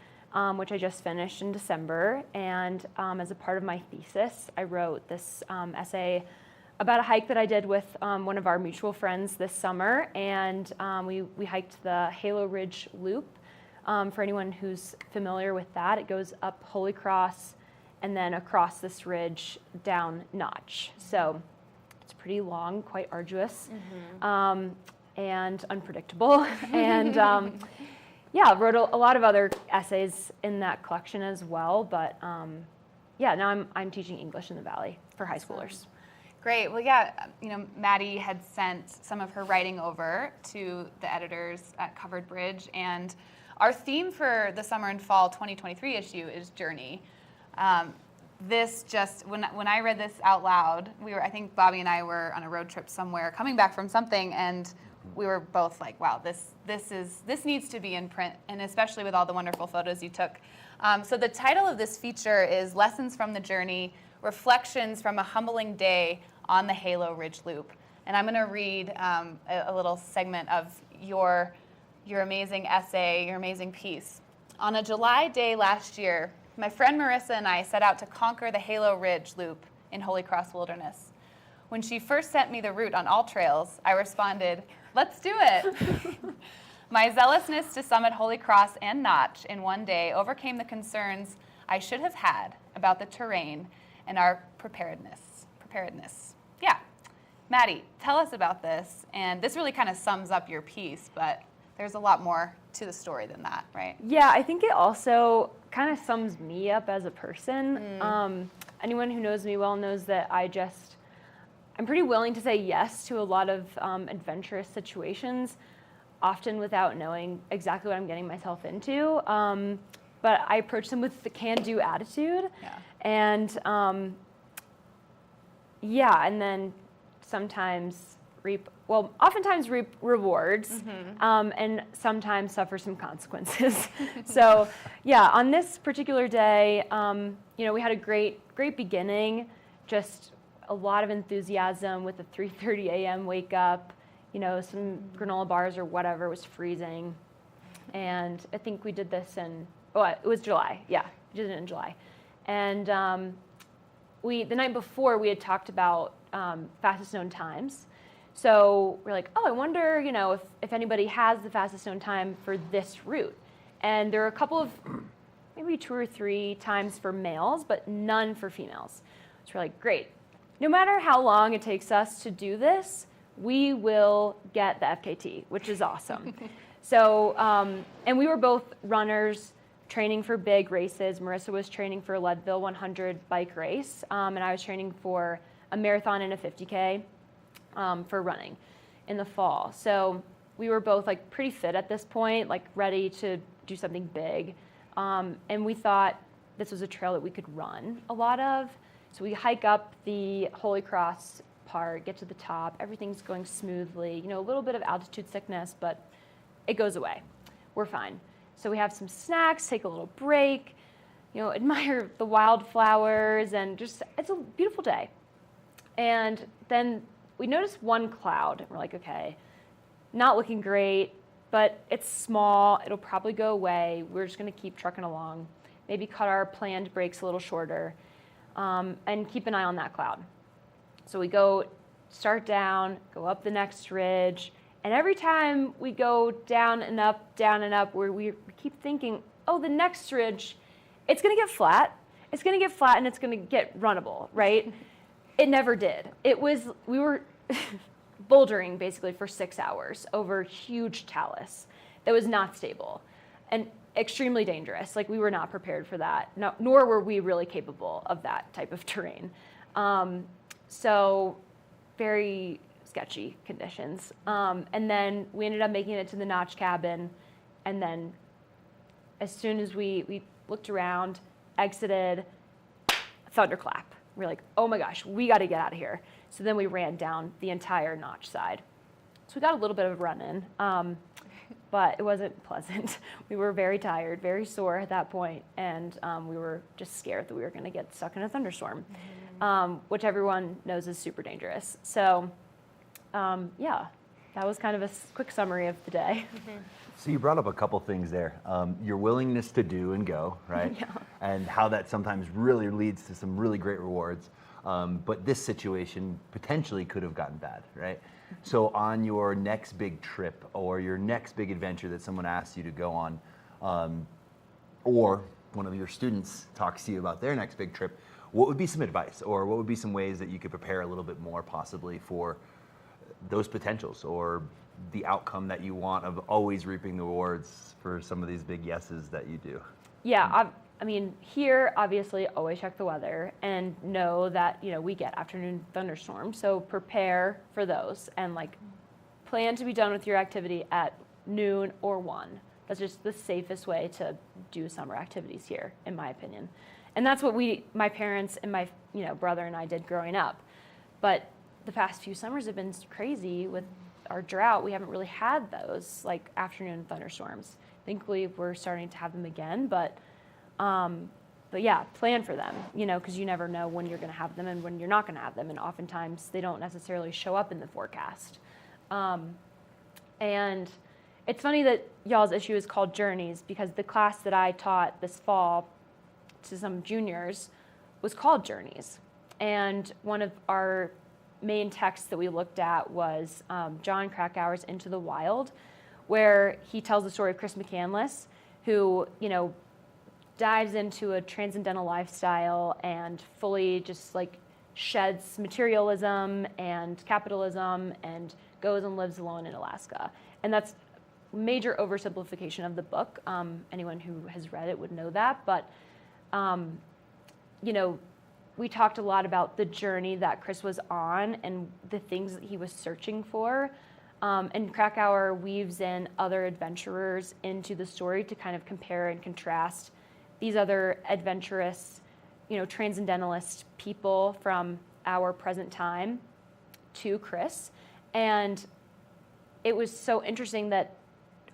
which I just finished in December. And as a part of my thesis, I wrote this essay about a hike that I did with one of our mutual friends this summer. And we hiked the Halo Ridge Loop. For anyone who's familiar with that, it goes up Holy Cross and then across this ridge down Notch. So it's pretty long, quite arduous, and unpredictable. And wrote a lot of other essays in that collection as well. But now I'm teaching English in the Valley for high schoolers. Great. Well, Maddie had sent some of her writing over to the editors at Covered Bridge, and our theme for the summer and fall 2023 issue is Journey. This just, when I read this out loud, I think Bobby and I were on a road trip somewhere, coming back from something, and we were both like, wow, this needs to be in print, and especially with all the wonderful photos you took. So the title of this feature is Lessons from the Journey, Reflections from a Humbling Day on the Halo Ridge Loop. And I'm gonna read a little segment of your amazing essay, your amazing piece. On a July day last year, my friend Marissa and I set out to conquer the Halo Ridge Loop in Holy Cross Wilderness. When she first sent me the route on all trails, I responded, "Let's do it." My zealousness to summit Holy Cross and Notch in one day overcame the concerns I should have had about the terrain and our preparedness. Yeah. Maddie, tell us about this. And this really kind of sums up your piece, but there's a lot more to the story than that, right? Yeah, I think it also kind of sums me up as a person. Anyone who knows me well knows that I'm pretty willing to say yes to a lot of adventurous situations, often without knowing exactly what I'm getting myself into. But I approach them with the can-do attitude. Yeah. And and then oftentimes reap rewards, and sometimes suffer some consequences. So on this particular day, we had a great beginning, just a lot of enthusiasm with the 3:30 a.m. wake up, some granola bars or whatever. It was freezing. And I think we did this it was July. Yeah, we did it in July. And the night before we had talked about fastest known times. So we're like, oh, I wonder, if anybody has the fastest known time for this route. And there are a couple of, maybe 2 or 3 times for males, but none for females. So we're like, great. No matter how long it takes us to do this, we will get the FKT, which is awesome. So, and we were both runners training for big races. Marissa was training for a Leadville 100 bike race, and I was training for a marathon and a 50K for running in the fall. So we were both like pretty fit at this point, like ready to do something big. And we thought this was a trail that we could run a lot of. So we hike up the Holy Cross part, get to the top, everything's going smoothly, a little bit of altitude sickness, but it goes away. We're fine. So we have some snacks, take a little break, admire the wildflowers, and just, it's a beautiful day. And then we noticed one cloud, and we're like, okay, not looking great, but it's small, it'll probably go away. We're just gonna keep trucking along, maybe cut our planned breaks a little shorter, and keep an eye on that cloud. So we start down, go up the next ridge, and every time we go down and up, where we keep thinking, oh, the next ridge, it's gonna get flat. It's gonna get flat and it's gonna get runnable, right? It never did. We were bouldering basically for 6 hours over huge talus that was not stable and extremely dangerous. Like, we were not prepared for that, nor were we really capable of that type of terrain. So very sketchy conditions. And then we ended up making it to the Notch cabin. And then as soon as we looked around, exited, thunderclap. We're like, oh my gosh, we got to get out of here. So then we ran down the entire Notch side. So we got a little bit of a run in, but it wasn't pleasant. We were very tired, very sore at that point, and we were just scared that we were going to get stuck in a thunderstorm, which everyone knows is super dangerous. So yeah, that was kind of a quick summary of the day. So you brought up a couple things there. Your willingness to do and go, right? Yeah. And how that sometimes really leads to some really great rewards. But this situation potentially could have gotten bad, right? So on your next big trip or your next big adventure that someone asks you to go on, or one of your students talks to you about their next big trip, what would be some advice, or what would be some ways that you could prepare a little bit more possibly for those potentials or the outcome that you want of always reaping the rewards for some of these big yeses that you do? Yeah, I mean, here, obviously, always check the weather and know that, we get afternoon thunderstorms. So prepare for those and plan to be done with your activity at noon or 1. That's just the safest way to do summer activities here, in my opinion. And that's what my parents and my, brother and I did growing up. But the past few summers have been crazy with our drought. We haven't really had those afternoon thunderstorms. Thankfully, we're starting to have them again, but yeah, plan for them, because you never know when you're going to have them and when you're not going to have them, and oftentimes they don't necessarily show up in the forecast. And it's funny that y'all's issue is called Journeys, because the class that I taught this fall to some juniors was called Journeys. And one of our main texts that we looked at was John Krakauer's Into the Wild, where he tells the story of Chris McCandless, who, dives into a transcendental lifestyle and fully just sheds materialism and capitalism and goes and lives alone in Alaska. And that's major oversimplification of the book. Anyone who has read it would know that. But, we talked a lot about the journey that Chris was on and the things that he was searching for. And Krakauer weaves in other adventurers into the story to kind of compare and contrast these other adventurous, transcendentalist people from our present time to Chris. And it was so interesting that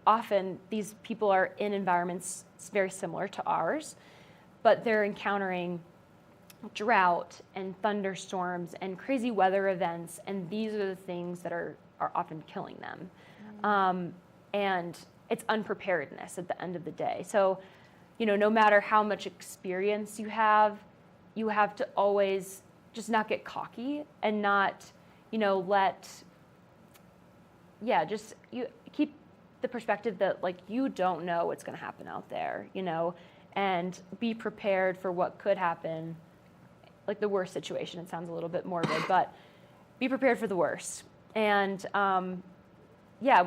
often these people are in environments very similar to ours, but they're encountering drought and thunderstorms and crazy weather events, and these are the things that are often killing them. And it's unpreparedness at the end of the day. So, no matter how much experience you have, you have to always just not get cocky and not, just you keep the perspective that like you don't know what's going to happen out there, and be prepared for what could happen, like the worst situation. It sounds a little bit morbid, but be prepared for the worst. And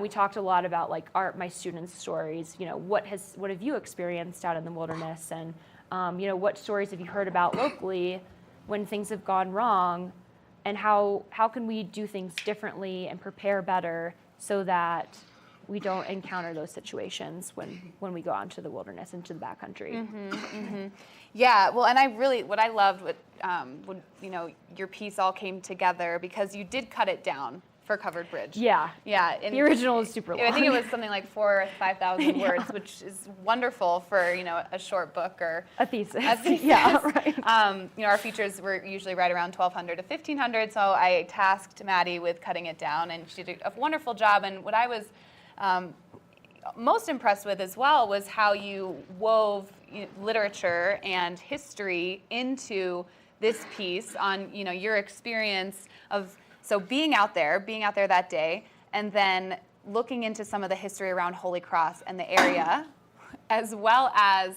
we talked a lot about like my students' stories. What have you experienced out in the wilderness, and what stories have you heard about locally when things have gone wrong, and how can we do things differently and prepare better so that we don't encounter those situations when we go out into the wilderness, into the backcountry. Yeah, well, and what I loved when your piece all came together, because you did cut it down for Covered Bridge. Yeah. And the original is super long. I think it was something like 4,000 or 5,000 words, which is wonderful for a short book or a thesis. Yeah, right. Our features were usually right around 1,200 to 1,500, so I tasked Maddie with cutting it down, and she did a wonderful job. And what I was most impressed with as well was how you wove literature and history into this piece on your experience of being out there that day, and then looking into some of the history around Holy Cross and the area, as well as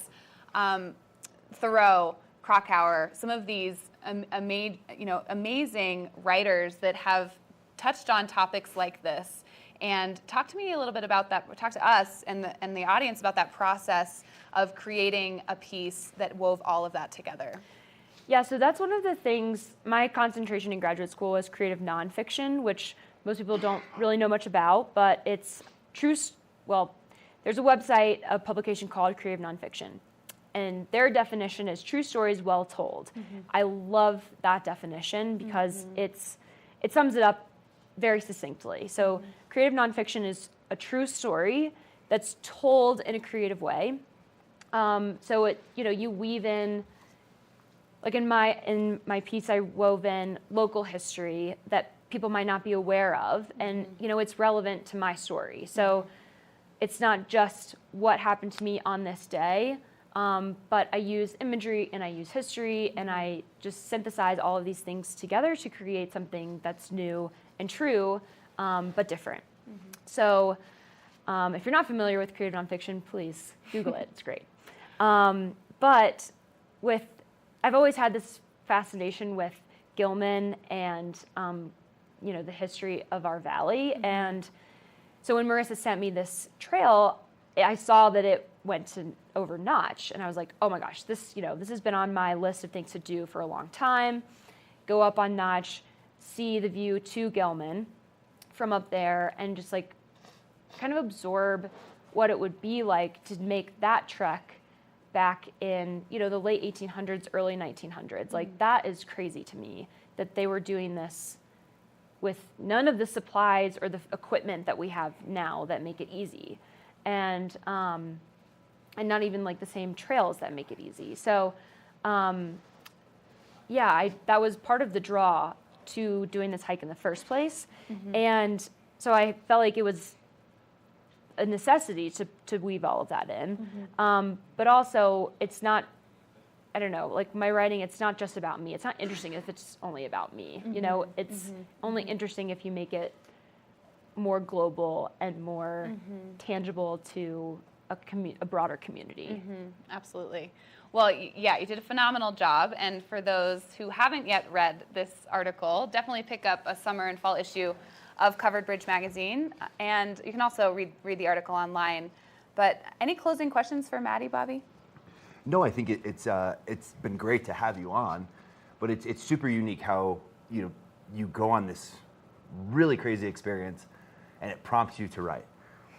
Thoreau, Krakauer, some of these amazing writers that have touched on topics like this. And talk to me a little bit about that. Talk to us and the audience about that process of creating a piece that wove all of that together. Yeah, so that's one of the things. My concentration in graduate school was creative nonfiction, which most people don't really know much about, but it's true. Well, there's a website, a publication called Creative Nonfiction, and their definition is true stories well told. I love that definition because it sums it up very succinctly. So creative nonfiction is a true story that's told in a creative way. So it, you weave in, like in my piece, I wove in local history that people might not be aware of, and it's relevant to my story. So it's not just what happened to me on this day, but I use imagery and I use history, and I just synthesize all of these things together to create something that's new and true, but different. So if you're not familiar with creative nonfiction, please Google it. It's great. But I've always had this fascination with Gilman and the history of our valley. And so when Marissa sent me this trail, I saw that it went over Notch, and I was like, oh my gosh, this has been on my list of things to do for a long time. Go up on Notch, see the view to Gilman from up there, and just like kind of absorb what it would be like to make that trek back in the late 1800s, early 1900s. Like, that is crazy to me that they were doing this with none of the supplies or the equipment that we have now that make it easy, and not even like the same trails that make it easy. So that was part of the draw to doing this hike in the first place. And so I felt like it was a necessity to weave all of that in. But also, it's not, I don't know, like my writing, it's not just about me. It's not interesting if it's only about me. It's only interesting if you make it more global and more tangible to a broader community. Absolutely. Well, yeah, you did a phenomenal job. And for those who haven't yet read this article, definitely pick up a summer and fall issue of Covered Bridge magazine. And you can also read the article online. But any closing questions for Maddie, Bobby? No, I think it's been great to have you on, but it's super unique how you go on this really crazy experience, and it prompts you to write.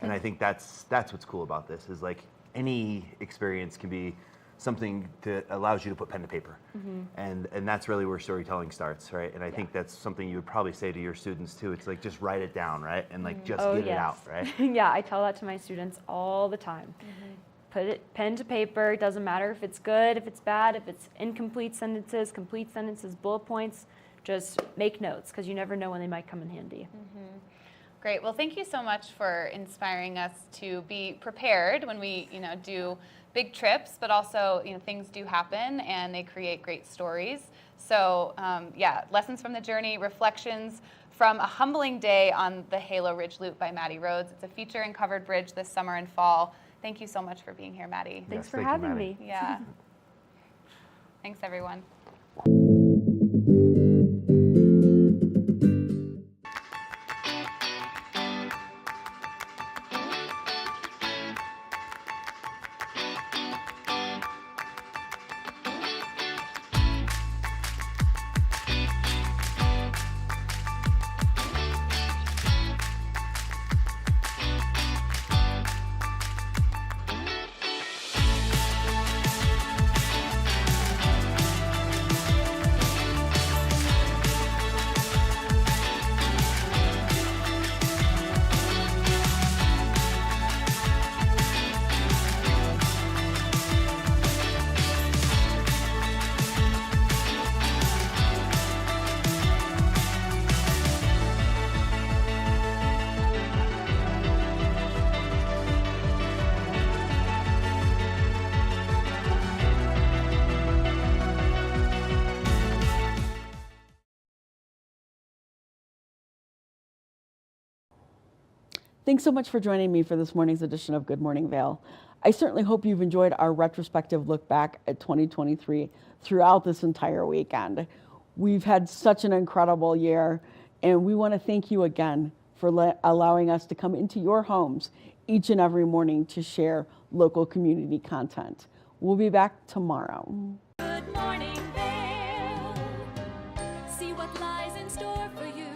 And I think that's what's cool about this, is like any experience can be something that allows you to put pen to paper. And that's really where storytelling starts, right? And I think that's something you would probably say to your students too. It's like, just write it down, right? And like, just get it out, right? Yeah, I tell that to my students all the time. Put it pen to paper. It doesn't matter if it's good, if it's bad, if it's incomplete sentences, complete sentences, bullet points. Just make notes, because you never know when they might come in handy. Great. Well, thank you so much for inspiring us to be prepared when we, do big trips, but also, things do happen and they create great stories. So, lessons from the journey, reflections from a humbling day on the Halo Ridge Loop by Maddie Rhodes. It's a feature and covered bridge this summer and fall. Thank you so much for being here, Maddie. Thanks for having me. Yeah. Thanks, everyone. Thanks so much for joining me for this morning's edition of Good Morning Vail. I certainly hope you've enjoyed our retrospective look back at 2023 throughout this entire weekend. We've had such an incredible year, and we want to thank you again for allowing us to come into your homes each and every morning to share local community content. We'll be back tomorrow. Good morning, Vail. See what lies in store for you.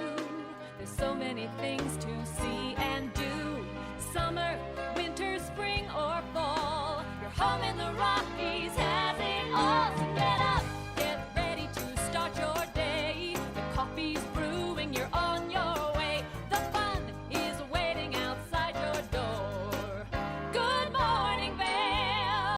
There's so many things to